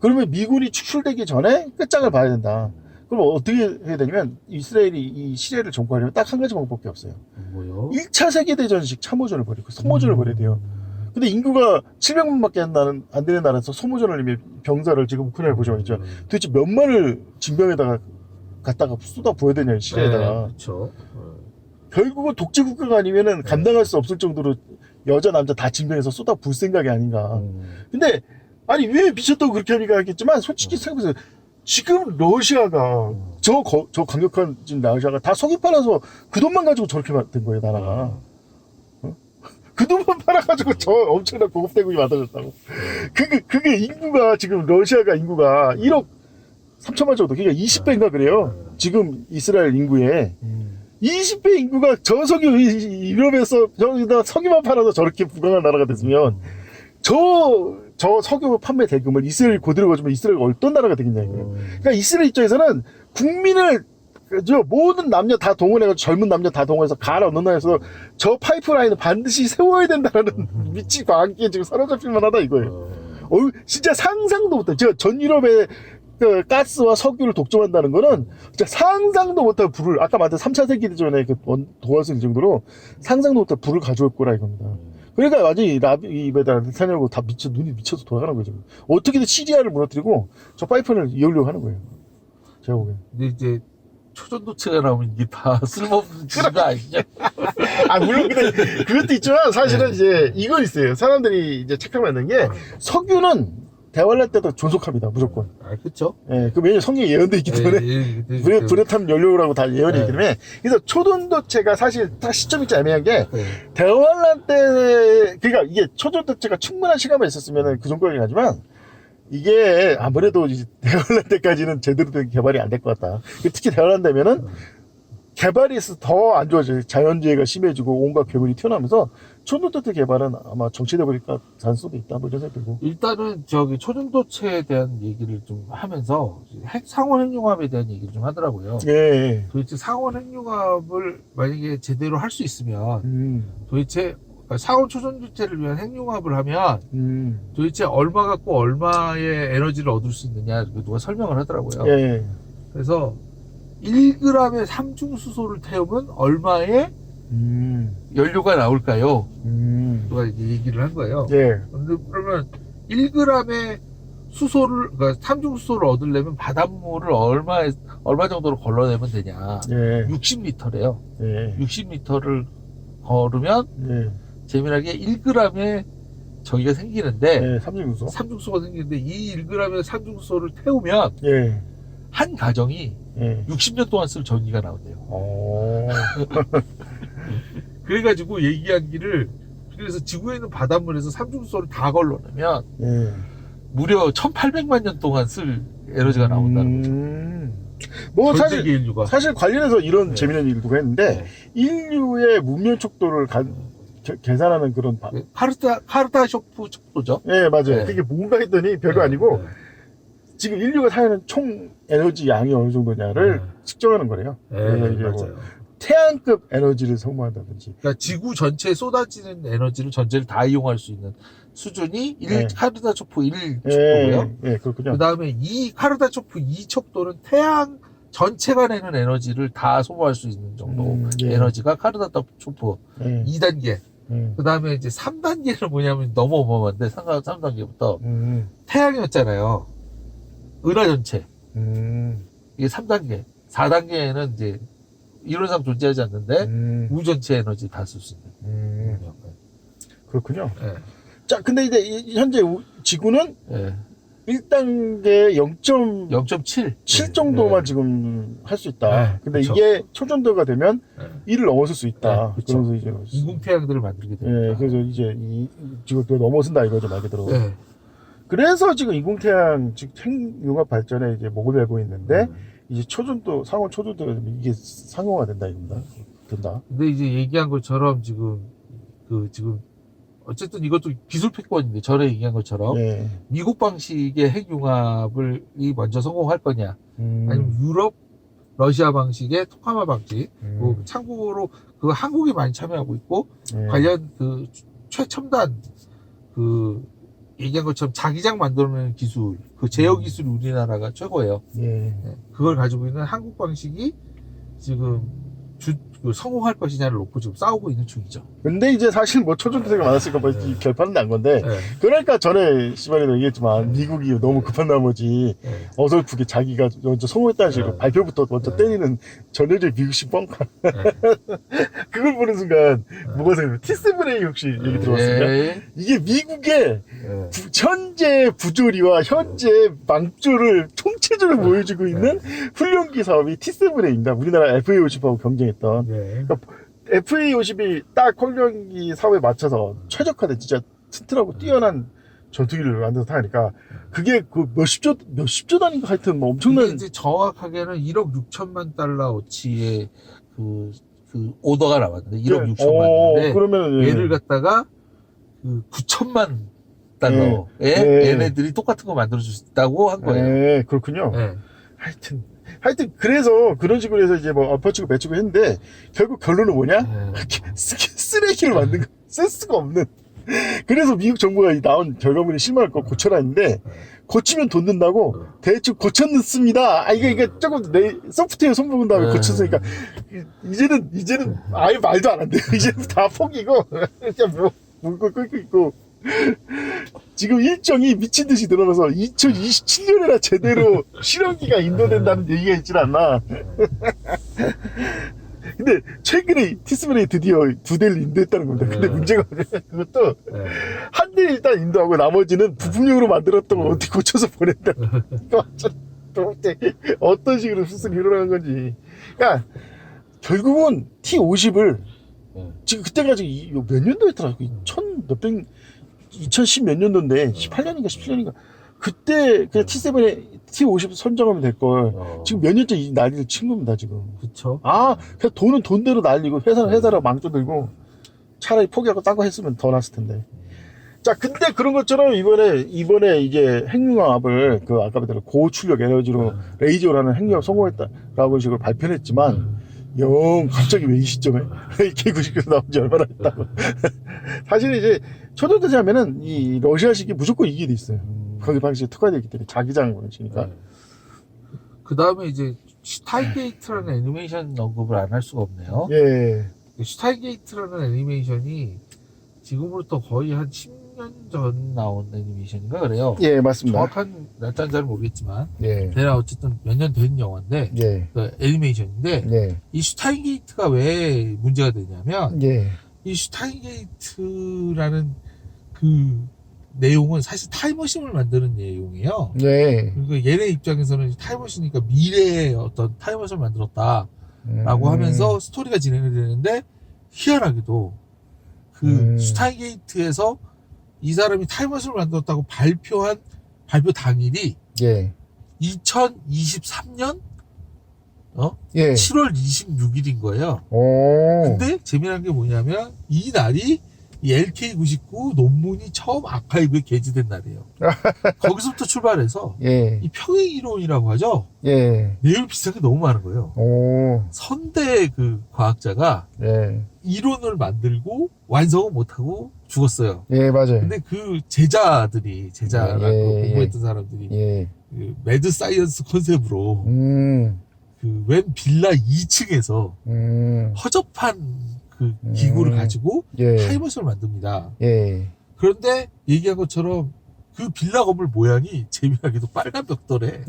Speaker 2: 그러면 미군이 축출되기 전에 끝장을 봐야 된다. 그럼 어떻게 해야 되냐면 이스라엘이 이 시리아를 정복하려면 딱 한 가지 방법밖에 없어요.
Speaker 1: 뭐요?
Speaker 2: 1차 세계대전식 참호전을 벌이고 소모전을 벌여야 돼요. 근데 인구가 700만밖에 안 되는 나라에서 소모전을 하면 병사를 지금 우크라이나 보시면 있죠. 도대체 몇만을 진병에다가 갖다가 쏟아 부어야 되냐, 시리아에다가.
Speaker 1: 그렇죠.
Speaker 2: 결국은 독재국가가 아니면은 감당할 수 없을 정도로 여자, 남자 다 진병해서 쏟아 부을 생각이 아닌가. 근데, 아니, 왜 미쳤다고 그렇게 하니까 하겠지만, 솔직히 생각해보세요. 지금 러시아가, 저 강력한 지금 러시아가 다 석유 팔아서 그 돈만 가지고 저렇게 된 거예요, 나라가. 그 돈만 팔아가지고 저 엄청난 고급 대국이 만들어졌다고. 그게 인구가, 지금 러시아가 인구가 1억 3천만 정도, 그러니까 20배인가 그래요. 지금 이스라엘 인구에. 20배 인구가 저 석유, 유럽에서 저기다 석유만 팔아서 저렇게 부강한 나라가 됐으면, 저 석유 판매 대금을 이스라엘이 그대로 가지면 이스라엘이 어떤 나라가 되겠냐, 이거예요. 그러니까 이스라엘 입장에서는 국민을, 모든 남녀 다 동원해가지고 젊은 남녀 다 동원해서 가라 넣나 해서 저 파이프라인을 반드시 세워야 된다는 미치 광기에 지금 사로잡힐만 하다 이거예요. 진짜 상상도 못해. 제가 전 유럽의 그 가스와 석유를 독점한다는 거는 진짜 상상도 못할 불을, 아까 말한 3차 세계대전에 그 도화sil 정도로 상상도 못할 불을 가져올 거라 이겁니다. 그러니까 완전히 라비베다 네타냐후 다 눈이 미쳐서 돌아가는 거죠. 어떻게든 시리아를 무너뜨리고 저 파이프를 이으려고 하는 거예요. 제가 보기엔.
Speaker 1: 근데 이제 초전도체가 나오면 이게 다 쓸모없는 짓가 아니냐?
Speaker 2: 물론 근데 그것도 있지만 사실은 이제 이건 있어요. 사람들이 이제 착각 만든 게 석유는 대환란 때도 존속합니다, 무조건.
Speaker 1: 그쵸?
Speaker 2: 예, 그 왜냐면 성경에 예언돼 있기 때문에 불에탄 연료라고 다 예언이 있기 때문에. 그래서 초전도체가 사실 딱 시점이 좀 애매한 게 대환란 때, 그러니까 이게 초전도체가 충분한 시간만 있었으면 그 정도긴 하지만 이게 아무래도 이제 대환란 때까지는 제대로 된 개발이 안 될 것 같다. 특히 대환란 되면은 개발이 더 안 좋아져요. 자연재해가 심해지고 온갖 괴물이 튀어나오면서 초전도체 개발은 아마 정체돼 버릴까 가능성도 있다. 뭐 이런 생각이 들고.
Speaker 1: 일단은 초전도체에 대한 얘기를 좀 하면서 상온 핵융합에 대한 얘기를 좀 하더라고요.
Speaker 2: 예.
Speaker 1: 도대체 상온 핵융합을 만약에 제대로 할 수 있으면 도대체 상온 초전도체를 위한 핵융합을 하면 도대체 얼마 갖고 얼마의 에너지를 얻을 수 있느냐 누가 설명을 하더라고요.
Speaker 2: 예.
Speaker 1: 그래서 1g의 삼중수소를 태우면 얼마의 연료가 나올까요? 누가 이제 얘기를 한 거예요.
Speaker 2: 예.
Speaker 1: 근데 그러면 1g의 수소를, 그러니까 삼중수소를 얻으려면 바닷물을 얼마 정도로 걸러내면 되냐.
Speaker 2: 예.
Speaker 1: 60리터래요.
Speaker 2: 예.
Speaker 1: 60리터를 걸으면
Speaker 2: 예.
Speaker 1: 재미나게 1g의 저기가 생기는데,
Speaker 2: 예. 삼중수소.
Speaker 1: 삼중수소가 생기는데 이 1g의 삼중수소를 태우면
Speaker 2: 예.
Speaker 1: 한 가정이
Speaker 2: 예.
Speaker 1: 60년 동안 쓸 전기가 나온대요. 그래가지고 얘기하기를, 그래서 지구에 있는 바닷물에서 삼중수소를 다 걸러내면
Speaker 2: 예.
Speaker 1: 무려 1800만 년 동안 쓸 에너지가 나온다는 거죠.
Speaker 2: 뭐
Speaker 1: 전 세계 인류가.
Speaker 2: 사실 관련해서 이런
Speaker 1: 네.
Speaker 2: 재미난 얘기를 누가 했는데
Speaker 1: 네.
Speaker 2: 인류의 문명 촉도를 계산하는 그런
Speaker 1: 카르다쇼프 척도죠.
Speaker 2: 예, 맞아요.
Speaker 1: 네.
Speaker 2: 그게 뭔가 했더니 별거 아니고 지금 인류가 사용하는 총 에너지 양이 어느 정도냐를 측정하는 거래요.
Speaker 1: 맞아요.
Speaker 2: 태양급 에너지를 소모한다든지.
Speaker 1: 그러니까 지구 전체에 쏟아지는 에너지를 전체를 다 이용할 수 있는 수준이 카르다초프 1 척도고요.
Speaker 2: 예, 그렇군요.
Speaker 1: 그 다음에 이 카르다초프 2 척도는 태양 전체가 내는 에너지를 다 소모할 수 있는 정도 에너지가 카르다초프 2단계. 그 다음에 이제 3단계는 뭐냐면 너무 어마어마한데 3단계부터 태양이었잖아요. 은하 전체. 이게 3단계. 4단계에는 이제 이론상 존재하지 않는데 우주 전체 에너지 다 쓸 수 있는.
Speaker 2: 그렇군요.
Speaker 1: 예.
Speaker 2: 자, 근데 이제 현재 지구는 1단계 0.7
Speaker 1: 0.7
Speaker 2: 정도만 지금 할 수 있다.
Speaker 1: 네,
Speaker 2: 근데
Speaker 1: 그쵸.
Speaker 2: 이게 초전도가 되면
Speaker 1: 네.
Speaker 2: 1을 넘어설 수 있다.
Speaker 1: 네, 그쵸.
Speaker 2: 그러면서 이제
Speaker 1: 인공태양들을 만들게 됩니다.
Speaker 2: 예, 그래서 이제 지금 그거 넘어선다 이거죠 말 그대로.
Speaker 1: 네.
Speaker 2: 그래서 지금 인공태양 즉 핵융합 발전에 이제 목을 메고 있는데
Speaker 1: 음.
Speaker 2: 이제 초전도 상온 초전도가 되면 이게 상용화 된다 이겁니다. 된다.
Speaker 1: 근데 이제 얘기한 것처럼 지금 어쨌든 이것도 기술 패권인데 전에 얘기한 것처럼
Speaker 2: 예.
Speaker 1: 미국 방식의 핵융합을 먼저 성공할 거냐, 아니면 유럽, 러시아 방식의 토카마 방식. 뭐 참고로 그 한국이 많이 참여하고 있고
Speaker 2: 예.
Speaker 1: 관련 그 최첨단 그 얘기한 것처럼 자기장 만들어내는 기술, 그 제어 기술이 우리나라가 최고예요.
Speaker 2: 예.
Speaker 1: 네, 그걸 가지고 있는 한국 방식이 지금 성공할 것이냐를 놓고 지금 싸우고 있는 중이죠.
Speaker 2: 근데 이제 사실 뭐 초전도세가 많았으니까 뭐
Speaker 1: 네.
Speaker 2: 결판은 난 건데
Speaker 1: 네.
Speaker 2: 그러니까 전에 시발이도 얘기했지만 미국이 너무 급한 나머지
Speaker 1: 네.
Speaker 2: 어설프게 자기가 먼저 성공했다는 식으로
Speaker 1: 네.
Speaker 2: 발표부터 먼저
Speaker 1: 네.
Speaker 2: 때리는 전형적 미국식 뻥카.
Speaker 1: 네.
Speaker 2: 그걸 보는 순간 뭐가 생각나요? 티스브레이 혹시 얘기 들어봤습니까?
Speaker 1: 네.
Speaker 2: 이게 미국의
Speaker 1: 네.
Speaker 2: 현재 부조리와 현재 망조를 통체적으로 보여주고 있는 훈련기 사업이 T7A입니다. 우리나라 FA50하고 경쟁했던.
Speaker 1: 네.
Speaker 2: FA50이 딱 훈련기 사업에 맞춰서 최적화된 진짜 튼튼하고 뛰어난 전투기를 만들어서 타니까 그게 그 몇십조 단위인가 하여튼 뭐
Speaker 1: 이게
Speaker 2: 엄청난
Speaker 1: 이제 정확하게는 1억 6천만 달러어치의 그 오더가 나왔는데 1억 6천만인데
Speaker 2: 그러면
Speaker 1: 얘를 갖다가 그 9천만 달러에
Speaker 2: 네.
Speaker 1: 얘네들이 똑같은 거 만들어 줄 수 있다고 한 거예요.
Speaker 2: 네, 그렇군요.
Speaker 1: 네.
Speaker 2: 하여튼 그래서 그런 식으로 해서 이제 뭐 엎어치고 배치고 했는데 결국 결론은 뭐냐?
Speaker 1: 네.
Speaker 2: 쓰레기를 만든 거, 쓸 수가 없는. 그래서 미국 정부가 나온 결과물이 실망할 거 고쳐라 했는데 고치면 돈 든다고 대충 고쳤습니다. 아 이게 조금 소프트웨어 손보은 다음에 고쳤으니까 이제는 아예 말도 안 한대요. 이제는 다 포기고 그냥 뭐 물고 끓고 있고. 지금 일정이 미친 듯이 늘어나서 2027년에나 제대로 실험기가 인도된다는 얘기가 있질 않나. 근데 최근에 티스브레이 드디어 2대를 인도했다는 겁니다. 근데 문제가 뭐냐면 그것도 한 대 일단 인도하고 나머지는 부품용으로 만들었던 걸 어떻게 고쳐서 보낸다. 어떤 식으로 수습이 일어나는 건지. 그러니까 결국은 T50을 지금 그때까지 몇 년도였더라? 2010 몇 년도인데 18년인가 17년인가 그때 그냥 T7에 T50 선정하면 될 걸 지금 몇 년째 이 난리를 친 겁니다 지금.
Speaker 1: 그쵸.
Speaker 2: 아 그냥 돈은 돈대로 날리고 회사는 회사로 망쳐 들고 차라리 포기하고 딴 거 했으면 더 낫을 텐데. 자 근데 그런 것처럼 이번에 이제 핵융합을 그 아까 말대로 고출력 에너지로 레이저라는 핵융합 성공했다라고 식으로 발표를 했지만 영 갑자기 왜 이 시점에 K99 나온 지 얼마나 됐다고. 사실 이제 초전도세 하면은 이 러시아식이 무조건 이기게 돼 있어요. 거기 방식이 특화되어 있기 때문에 자기장 방식이니까.
Speaker 1: 그 다음에 이제 슈타인게이트라는 애니메이션 언급을 안 할 수가 없네요.
Speaker 2: 예.
Speaker 1: 슈타인게이트라는 애니메이션이 지금으로부터 거의 한 10년 전 나온 애니메이션인가 그래요.
Speaker 2: 예, 맞습니다.
Speaker 1: 정확한 날짜는 잘 모르겠지만
Speaker 2: 예.
Speaker 1: 대략 어쨌든 몇 년 된 영화인데
Speaker 2: 예.
Speaker 1: 그 애니메이션인데
Speaker 2: 예.
Speaker 1: 이 슈타인게이트가 왜 문제가 되냐면
Speaker 2: 예.
Speaker 1: 이 슈타인게이트라는 그 내용은 사실 타임머신을 만드는 내용이에요.
Speaker 2: 예.
Speaker 1: 그러니까 얘네 입장에서는 타임머신이니까 미래의 어떤 타임머신을 만들었다라고 하면서 스토리가 진행이 되는데 희한하게도 그 슈타인게이트에서 이 사람이 타임머신을 만들었다고 발표 당일이
Speaker 2: 예.
Speaker 1: 2023년
Speaker 2: 예.
Speaker 1: 7월 26일인 거예요.
Speaker 2: 오.
Speaker 1: 근데 재미난 게 뭐냐면 이 날이 이 LK99 논문이 처음 아카이브에 게재된 날이에요. 거기서부터 출발해서
Speaker 2: 예.
Speaker 1: 이 평행 이론이라고 하죠.
Speaker 2: 예.
Speaker 1: 내용이 비슷한 게 너무 많은 거예요.
Speaker 2: 오.
Speaker 1: 선대 그 과학자가
Speaker 2: 예.
Speaker 1: 이론을 만들고 완성을 못하고 죽었어요.
Speaker 2: 예, 맞아요.
Speaker 1: 근데 그 제자라고 공부했던 사람들이
Speaker 2: 예.
Speaker 1: 그 매드 사이언스 컨셉으로 그 웬 빌라 2층에서 허접한 그 기구를 가지고
Speaker 2: 예.
Speaker 1: 타임머신을 만듭니다.
Speaker 2: 예.
Speaker 1: 그런데 얘기한 것처럼 그 빌라 건물 모양이 재미나게도 빨간 벽돌에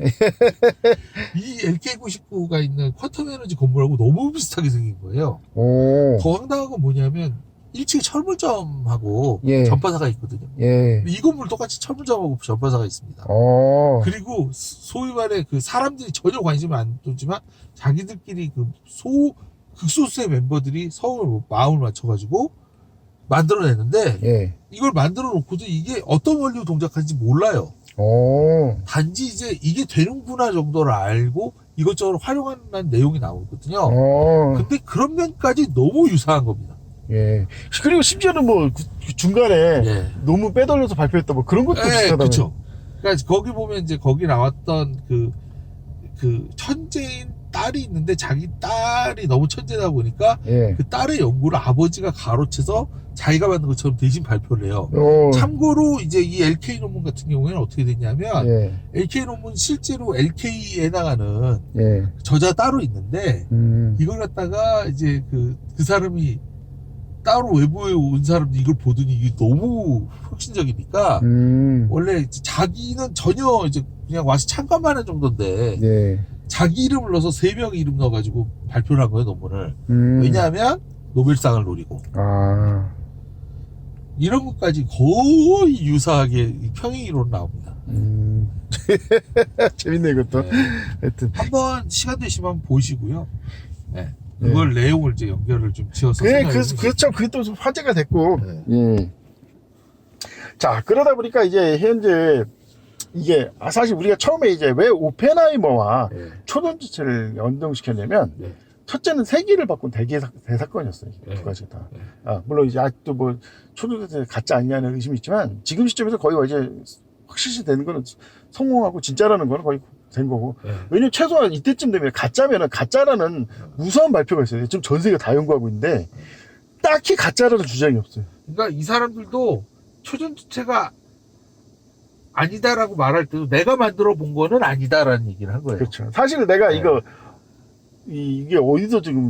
Speaker 1: 이 LK99가 있는 퀀텀 에너지 건물하고 너무 비슷하게 생긴 거예요.
Speaker 2: 오.
Speaker 1: 더 황당한 건 뭐냐면 1층에 철물점하고
Speaker 2: 예.
Speaker 1: 전파사가 있거든요.
Speaker 2: 예.
Speaker 1: 근데 이 건물 똑같이 철물점하고 전파사가 있습니다. 그리고 소위 말해 그 사람들이 전혀 관심을 안 두지만 자기들끼리 그 극소수의 멤버들이 서울 마음을 맞춰가지고 만들어내는데
Speaker 2: 예.
Speaker 1: 이걸 만들어 놓고도 이게 어떤 원리로 동작하는지 몰라요. 단지 이제 이게 되는구나 정도를 알고 이것저것 활용하는 내용이 나오거든요. 근데 그런 면까지 너무 유사한 겁니다.
Speaker 2: 예. 그리고 심지어는 뭐 중간에
Speaker 1: 예.
Speaker 2: 논문 빼돌려서 발표했다 뭐 그런 것도 비슷하다면.
Speaker 1: 그렇죠. 그러니까 거기 보면 이제 거기 나왔던 그 천재인 딸이 있는데 자기 딸이 너무 천재다 보니까
Speaker 2: 예.
Speaker 1: 그 딸의 연구를 아버지가 가로채서 자기가 만든 것처럼 대신 발표를 해요. 참고로 이제 이 LK 논문 같은 경우에는 어떻게 됐냐면
Speaker 2: 예.
Speaker 1: LK 논문 실제로 LK에 나가는
Speaker 2: 예.
Speaker 1: 저자 따로 있는데 이걸 갖다가 이제 그 사람이 따로 외부에 온 사람들이 이걸 보더니 이게 너무 혁신적이니까 원래 자기는 전혀 이제 그냥 와서 참관만 한 정도인데
Speaker 2: 예.
Speaker 1: 자기 이름을 넣어서 3명의 이름 넣어가지고 발표를 한 거예요, 논문을. 왜냐하면 노벨상을 노리고. 이런 것까지 거의 유사하게 평행이론 나옵니다.
Speaker 2: 재밌네, 이것도.
Speaker 1: 네.
Speaker 2: 하여튼.
Speaker 1: 한번 시간 되시면 보시고요. 네. 그걸 내용을 이제 연결을 좀 지어서.
Speaker 2: 그렇죠. 그게 또 화제가 됐고.
Speaker 1: 네.
Speaker 2: 예. 자, 그러다 보니까 이제 현재 이게 사실 우리가 처음에 이제 왜 오펜하이머와
Speaker 1: 네.
Speaker 2: 초전지체를 연동시켰냐면
Speaker 1: 네.
Speaker 2: 첫째는 세기를 바꾼 대사건이었어요.
Speaker 1: 네.
Speaker 2: 두 가지 다.
Speaker 1: 네.
Speaker 2: 물론 이제 아직도 뭐 초전지체 가짜 아니냐는 의심이 있지만 지금 시점에서 거의 이제 확실시 되는 거는 성공하고 진짜라는 거는 거의 된 거고.
Speaker 1: 네.
Speaker 2: 왜냐면 최소한 이때쯤 되면 가짜라는 무서운 발표가 있어요. 지금 전 세계가 다 연구하고 있는데 딱히 가짜라는 주장이 없어요.
Speaker 1: 그러니까 이 사람들도 초전지체가 아니다라고 말할 때도 내가 만들어 본 거는 아니다라는 얘기를 한 거예요.
Speaker 2: 그렇죠. 사실 내가
Speaker 1: 네.
Speaker 2: 이게 어디서 지금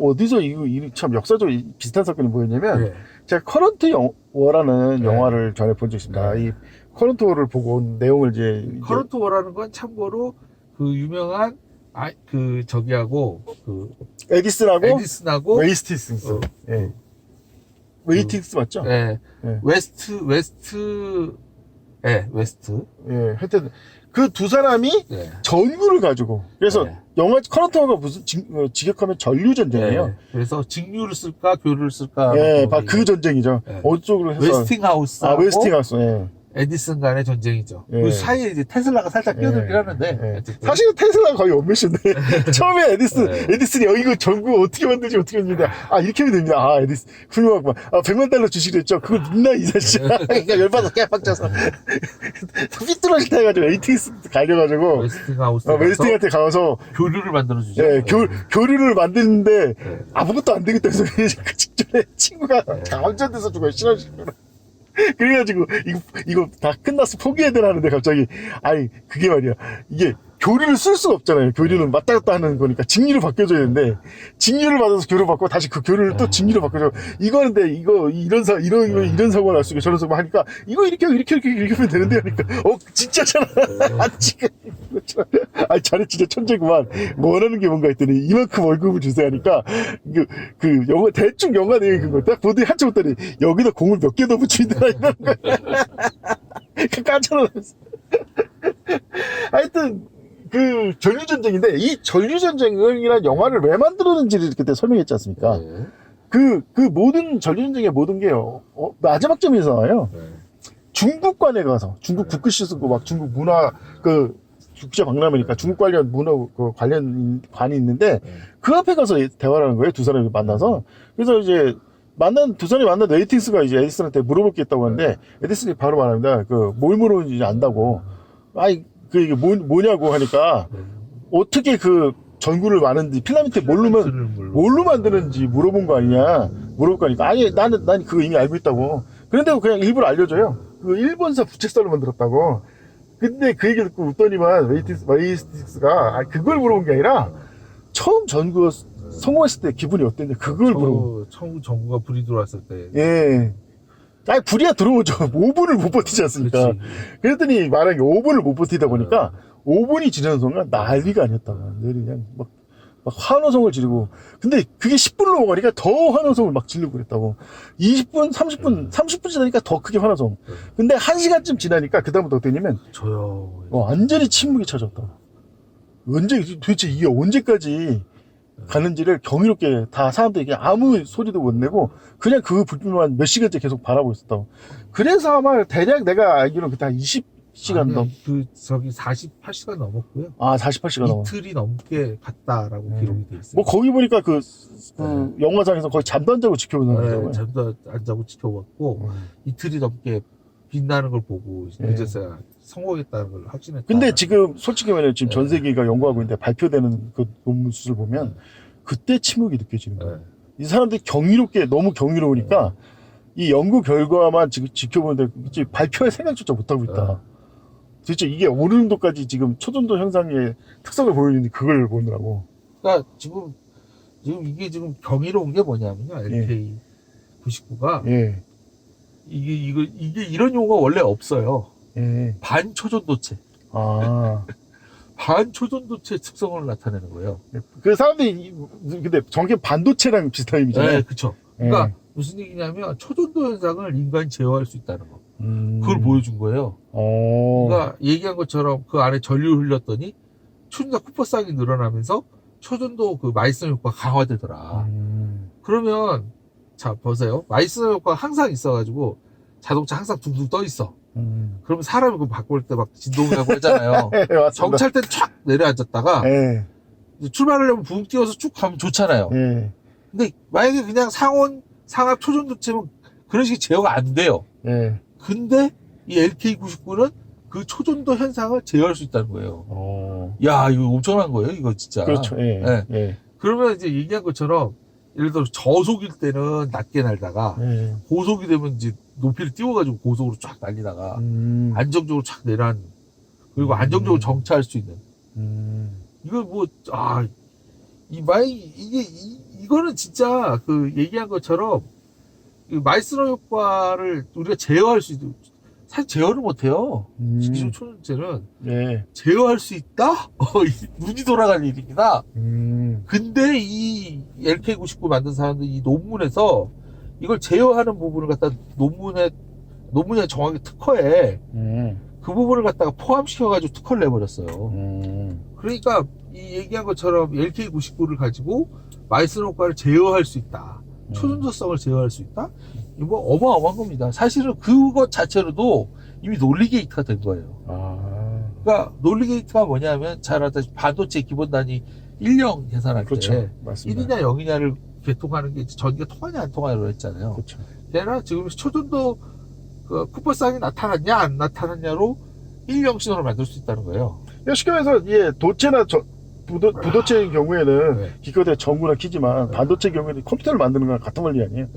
Speaker 2: 어디서 이거 참 역사적으로 비슷한 사건이 뭐였냐면
Speaker 1: 네.
Speaker 2: 제가 커런트 워라는
Speaker 1: 네.
Speaker 2: 영화를 전에 본 적이 있습니다.
Speaker 1: 네.
Speaker 2: 이 커런트 워를 보고 온 내용을 이제
Speaker 1: 커런트 워라는 건 참고로 그 유명한 저기하고
Speaker 2: 에디슨하고
Speaker 1: 에디슨하고
Speaker 2: 웨이스팅스. 예. 웨이팅스 맞죠?
Speaker 1: 네.
Speaker 2: 예.
Speaker 1: 웨스트.
Speaker 2: 예. 하여튼 그 두 사람이
Speaker 1: 네.
Speaker 2: 전구를 가지고 그래서
Speaker 1: 네.
Speaker 2: 영화 커런트 워가 무슨 직역하면 전류 전쟁이에요.
Speaker 1: 네. 그래서 직류를 쓸까 교류를 쓸까.
Speaker 2: 예, 바로 그 전쟁이죠.
Speaker 1: 네.
Speaker 2: 어느 쪽으로 해서
Speaker 1: 웨스팅하우스.
Speaker 2: 웨스팅하우스. 예.
Speaker 1: 에디슨 간의 전쟁이죠.
Speaker 2: 예.
Speaker 1: 그 사이에 이제 테슬라가 살짝 끼어들긴 하는데.
Speaker 2: 예.
Speaker 1: 어쨌든.
Speaker 2: 사실은 테슬라가 거의 원맨인데 처음에 에디슨이 이거 전구 어떻게 만들지 했는데 이렇게 하면 됩니다. 에디슨 훌륭하구만. $100만 주시기로 했죠. 그걸 믿나 이 자식. 그러니까 열받아서 깨빡쳐서 삐뚤어질 때 해가지고 에이팅스 갈려가지고
Speaker 1: 웨스팅하우스.
Speaker 2: 웨스팅한테 가서
Speaker 1: 교류를 만들어주죠.
Speaker 2: 예, 교류를 만드는데
Speaker 1: 네.
Speaker 2: 아무것도 안 되겠다 해서 그 직전에 친구가 감전돼서 죽어요. 신원식으로. 그래가지고 이거 다 끝났어 포기해야 되라는데 갑자기 그게 말이야 이게 교류를 쓸 수가 없잖아요. 교류는 왔다 갔다 하는 거니까 직류를 바꿔줘야 되는데 직류를 받아서 교류 받고 다시 그 교류를 또 직류로 바꿔줘. 이거는데 이런 사고가 날 수 있고 저런 사고 하니까 이거 이렇게 하면 되는데 하니까 진짜잖아. 지금 자네 진짜 천재구만. 뭐 원하는 게 뭔가 했더니 이만큼 월급을 주세요 하니까 그 영화 대충 영화 내용이 그거 딱 보더니 한참 보더니 여기다 공을 몇 개 더 붙이더라 이런 거야. 깜짝 놀랐어. 하여튼 그 전류전쟁인데 이 전류전쟁이라는 영화를 왜 만들었는지를 그때 설명했지 않습니까?
Speaker 1: 네.
Speaker 2: 그 모든 전류전쟁의 모든 게요 마지막 점에서 나와요.
Speaker 1: 네.
Speaker 2: 중국관에 가서 중국 국글씨 쓰고 막 중국 문화 국제 박람회니까 중국 관련 문화 관련 관이 있는데 그 앞에 가서 대화를 하는 거예요. 두 사람이 만나서. 그래서 이제 두 사람이 만난 에이팅스가 이제 에디슨한테 물어볼 게 있다고 하는데 에디슨이 바로 말합니다. 뭘 물어보는지 안다고. 이게 뭐냐고 하니까 어떻게 그 전구를 만드는지 필라멘트 뭘로 만드는지 물어본 거 아니냐. 물어볼 거니까 나는 그거 이미 알고 있다고. 그런데 그냥 일부러 알려줘요. 그 일본사 부채살로 만들었다고. 근데 그 얘기 듣고 웃더니만 웨이스틱스가 그걸 물어본 게 아니라 처음 전구가 성공했을 때 기분이 어땠냐 그걸 물어본.
Speaker 1: 처음 전구가 불이 들어왔을 때.
Speaker 2: 예. 불이야 들어오죠. 5분을 못 버티지 않습니까?
Speaker 1: 그렇지.
Speaker 2: 그랬더니 말하기 5분을 못 버티다 보니까 5분이 지나는 순간 난리가 아니었다고. 그냥 막 막 환호성을 지르고. 근데 그게 10분 넘어가니까 더 환호성을 막 지르고 그랬다고. 20분, 30분 지나니까 더 크게 환호성. 근데 1시간쯤 지나니까 그다음부터 어떠냐면
Speaker 1: 저요.
Speaker 2: 완전히 침묵이 찾았다. 도대체 이게 언제까지 가는지를 경이롭게 다 사람들이 그냥 아무 소리도 못 내고 그냥 그 불빛만 몇 시간째 계속 바라보고 있었다고. 그래서 아마 대략 내가 알기로는 그때 한 20시간 넘.
Speaker 1: 저기 48시간 넘었고요.
Speaker 2: 48시간 넘어.
Speaker 1: 이틀이 넘게 갔다라고 기록이 돼 있어요.
Speaker 2: 뭐 거기 보니까 그 영화상에서 거의 잠도 안 자고 지켜보는 거죠.
Speaker 1: 네, 잠도 안 자고 지켜봤고 이틀이 넘게 빛나는 걸 보고 이제서야 성공했다는 걸 확신했다.
Speaker 2: 근데 지금 솔직히 말하면 지금
Speaker 1: 네.
Speaker 2: 전 세계가 연구하고 있는데 발표되는 그 논문 수를 보면 그때 침묵이 느껴지는 거예요. 이 사람들이 너무 경이로우니까 이 연구 결과만 지금 지켜보는데 이제 발표할 생각조차 못하고 있다. 도대체 이게 어느 정도까지 지금 초전도 현상의 특성을 보여주는지 그걸 보느라고.
Speaker 1: 그러니까 지금 이게 지금 경이로운 게 뭐냐면요. LK99가
Speaker 2: 예.
Speaker 1: 이게 이런 용어가 원래 없어요.
Speaker 2: 예.
Speaker 1: 반초전도체. 반초전도체 특성을 나타내는 거예요.
Speaker 2: 그 사람들이 근데 정확히 반도체랑 비슷한 의미잖아요.
Speaker 1: 네, 그렇죠. 그러니까 무슨 얘기냐면 초전도 현상을 인간이 제어할 수 있다는 거. 그걸 보여준 거예요. 그러니까 얘기한 것처럼 그 안에 전류를 흘렸더니 초전자 쿠퍼쌍이 늘어나면서 초전도 그 마이스너 효과가 강화되더라. 그러면 자 보세요. 마이스너 효과가 항상 있어가지고 자동차 항상 둥둥 떠 있어. 그러면 사람이 그거 바꿀 때 막 진동하고 하잖아요.
Speaker 2: 네, 맞습니다.
Speaker 1: 정찰 때는 촥 내려앉았다가
Speaker 2: 예.
Speaker 1: 이제 출발하려면 붕 띄워서 쭉 가면 좋잖아요.
Speaker 2: 예.
Speaker 1: 근데 만약에 그냥 상압 초전도체면 그런 식의 제어가 안 돼요.
Speaker 2: 예.
Speaker 1: 근데 이 LK99는 그 초전도 현상을 제어할 수 있다는 거예요. 야, 이거 엄청난 거예요, 이거 진짜.
Speaker 2: 그렇죠. 예.
Speaker 1: 네.
Speaker 2: 예.
Speaker 1: 그러면 이제 얘기한 것처럼 예를 들어 저속일 때는 낮게 날다가
Speaker 2: 예.
Speaker 1: 고속이 되면 이제 높이를 띄워가지고 고속으로 쫙 날리다가 안정적으로 쫙 내려앉는 그리고 안정적으로 정차할 수 있는 이거 뭐 이거는 진짜 그 얘기한 것처럼 이 마이스너 효과를 우리가 제어할 수 있는 사실 제어를 못해요. 기존 초전도체는
Speaker 2: 예.
Speaker 1: 제어할 수 있다? 눈이 돌아갈 일입니다. 근데 이 LK99 만든 사람들이 이 논문에서 이걸 제어하는 부분을 갖다 논문에 정확히 특허에 그 부분을 갖다가 포함시켜가지고 특허를 내버렸어요. 그러니까 이 얘기한 것처럼 LK99를 가지고 마이스너 효과를 제어할 수 있다. 초전도성을 제어할 수 있다? 이거 뭐 어마어마한 겁니다. 사실은 그것 자체로도 이미 논리 게이트가 된 거예요. 그러니까 논리 게이트가 뭐냐면 잘 알다시피 반도체 기본 단위 1령 계산할
Speaker 2: 그렇죠.
Speaker 1: 때
Speaker 2: 맞습니다.
Speaker 1: 1이냐 0이냐를 개통하는 게 전기가 통하냐 안 통하냐로 했잖아요.
Speaker 2: 그렇죠.
Speaker 1: 걔는 지금 초전도 그 쿠퍼쌍이 나타났냐 안 나타났냐로 1령 신호를 만들 수 있다는 거예요.
Speaker 2: 쉽게 말해서 예, 도체나 부도체의 경우에는 기껏해 전구나 키지만 반도체 경우에는 컴퓨터를 만드는 거랑 같은 원리 아니에요?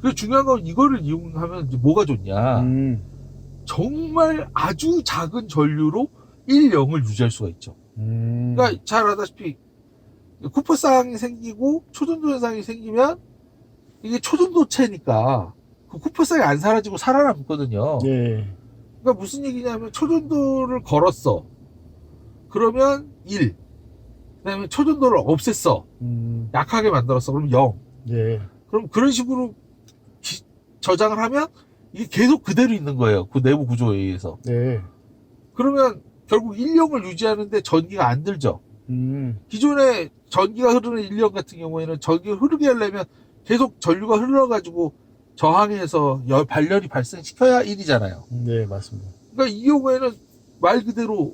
Speaker 1: 그리고 중요한 건 이거를 이용하면 이제 뭐가 좋냐. 정말 아주 작은 전류로 1, 0을 유지할 수가 있죠. 그러니까 잘 알다시피 쿠퍼쌍이 생기고 초전도 현상이 생기면 이게 초전도체니까 그 쿠퍼쌍이 안 사라지고 살아남거든요.
Speaker 2: 예.
Speaker 1: 그러니까 무슨 얘기냐면 초전도를 걸었어. 그러면 1. 그다음에 초전도를 없앴어. 약하게 만들었어. 그럼 0.
Speaker 2: 예.
Speaker 1: 그럼 그런 식으로 저장을 하면 이게 계속 그대로 있는 거예요. 그 내부 구조에 의해서.
Speaker 2: 예.
Speaker 1: 그러면 결국 1령을 유지하는데 전기가 안 들죠. 기존에 전기가 흐르는 1령 같은 경우에는 전기가 흐르게 하려면 계속 전류가 흘러가지고 저항해서 발열이 발생시켜야 1이잖아요.
Speaker 2: 네, 맞습니다.
Speaker 1: 그러니까 이 경우에는 말 그대로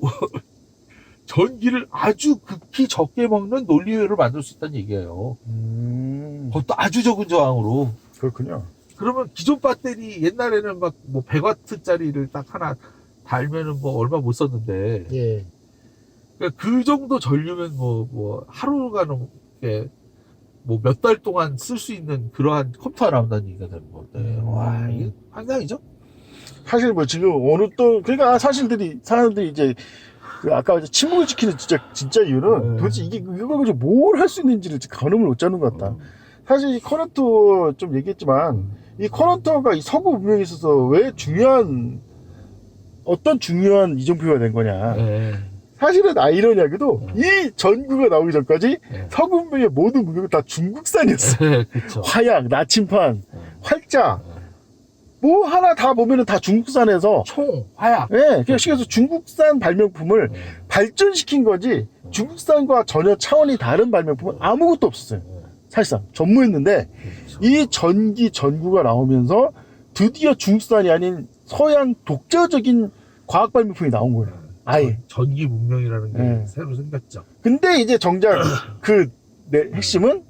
Speaker 1: 전기를 아주 극히 적게 먹는 논리회를 만들 수 있다는 얘기예요. 그것도 아주 적은 저항으로.
Speaker 2: 그렇군요.
Speaker 1: 그러면 기존 배터리 옛날에는 막 뭐 100W짜리를 딱 하나 달면은 뭐 얼마 못 썼는데.
Speaker 2: 예.
Speaker 1: 그러니까 그 정도 전류면 뭐 하루가 넘게 뭐 몇 달 동안 쓸 수 있는 그러한 컴퓨터가 나온다는 얘기가 되는 건데. 와, 이게 환상이죠?
Speaker 2: 사실 뭐 지금 그러니까 사람들이 이제 그 아까 이제 침묵을 지키는 진짜 이유는 도대체 이걸 가지고 뭘 할 수 있는지를 가늠을 못 잡는 것 같다. 사실 이 커넥터 좀 얘기했지만 이 커넥터가 이 서구 문명에 있어서 왜 어떤 중요한 이정표가 된 거냐. 사실은 아이러니하게도 이 전구가 나오기 전까지
Speaker 1: 네.
Speaker 2: 서군병의 모든 무기가 다 중국산이었어.
Speaker 1: 그쵸.
Speaker 2: 화약, 나침판,
Speaker 1: 네.
Speaker 2: 활자, 뭐 하나 다 보면은 다 중국산에서,
Speaker 1: 총, 화약.
Speaker 2: 예, 그냥 시켜서 중국산 발명품을 발전시킨 거지, 중국산과 전혀 차원이 다른 발명품은 아무것도 없었어요. 사실상 전무했는데,
Speaker 1: 그렇죠.
Speaker 2: 이 전기 전구가 나오면서 드디어 중국산이 아닌 서양 독자적인 과학 발명품이 나온 거예요. 아예.
Speaker 1: 전기 문명이라는 게
Speaker 2: 네.
Speaker 1: 새로 생겼죠.
Speaker 2: 근데 이제 정작 핵심은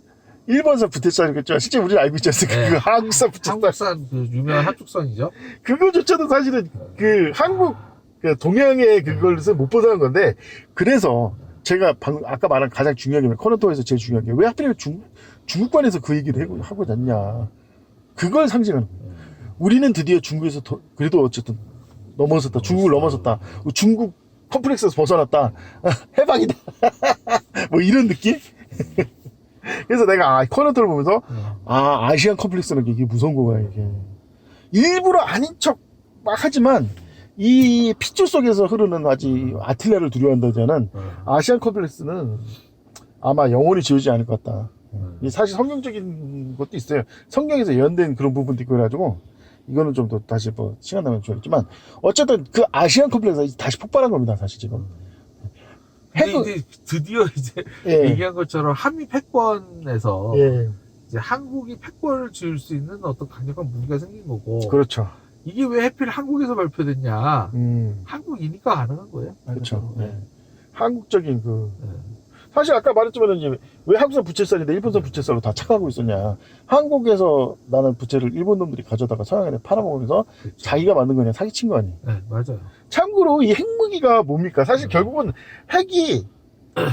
Speaker 2: 일본산 부채살이겠죠. 실제 우리는 알고 있지 않습니까?
Speaker 1: 네.
Speaker 2: 그 한국산 부채살.
Speaker 1: 한국산 그 유명한 합죽선이죠.
Speaker 2: 그거조차도 사실은 그 한국, 그 동양의 그걸에서 못 벗어난 건데, 그래서 제가 아까 말한 가장 중요한 게, 커넥터에서 제일 중요한 게, 왜 하필이면 중국관에서 그 얘기를 하고 났냐. 그걸 상징하는 거예요. 우리는 드디어 중국에서 그래도 어쨌든 넘어섰다. 중국을 넘어섰다. 중국 컴플렉스에서 벗어났다. 해방이다. 뭐 이런 느낌? 그래서 내가 커넥터를 보면서 아시안 컴플렉스는 이게 무서운 거야 이게. 일부러 아닌 척 막 하지만 이 핏줄 속에서 흐르는 아직 아틀레를 두려워한다자는 아시안 컴플렉스는 아마 영원히 지우지 않을 것 같다. 이 사실 성경적인 것도 있어요. 성경에서 예언된 그런 부분도 있고 그래가지고 이거는 좀 더 다시 뭐 시간 나면 좋겠지만 어쨌든 그 아시안 컴플렉스가 다시 폭발한 겁니다. 사실 지금.
Speaker 1: 근데 이제 드디어 이제
Speaker 2: 예.
Speaker 1: 얘기한 것처럼 한미 패권에서
Speaker 2: 예.
Speaker 1: 이제 한국이 패권을 지을 수 있는 어떤 강력한 무기가 생긴 거고.
Speaker 2: 그렇죠.
Speaker 1: 이게 왜 하필 한국에서 발표됐냐?
Speaker 2: 음.
Speaker 1: 한국이니까 가능한 거예요.
Speaker 2: 그렇죠.
Speaker 1: 네.
Speaker 2: 예. 한국적인 그
Speaker 1: 네.
Speaker 2: 사실 아까 말했지만 이제 왜 한국산 부채살인데 일본산 부채살로 다 착각하고 있었냐. 한국에서 나는 부채를 일본 놈들이 가져다가 서양에 팔아먹으면서
Speaker 1: 그렇죠.
Speaker 2: 자기가 만든 거냐 사기친 거 아니에요.
Speaker 1: 네, 맞아요.
Speaker 2: 참고로 이 핵무기가 뭡니까? 사실 결국은 핵이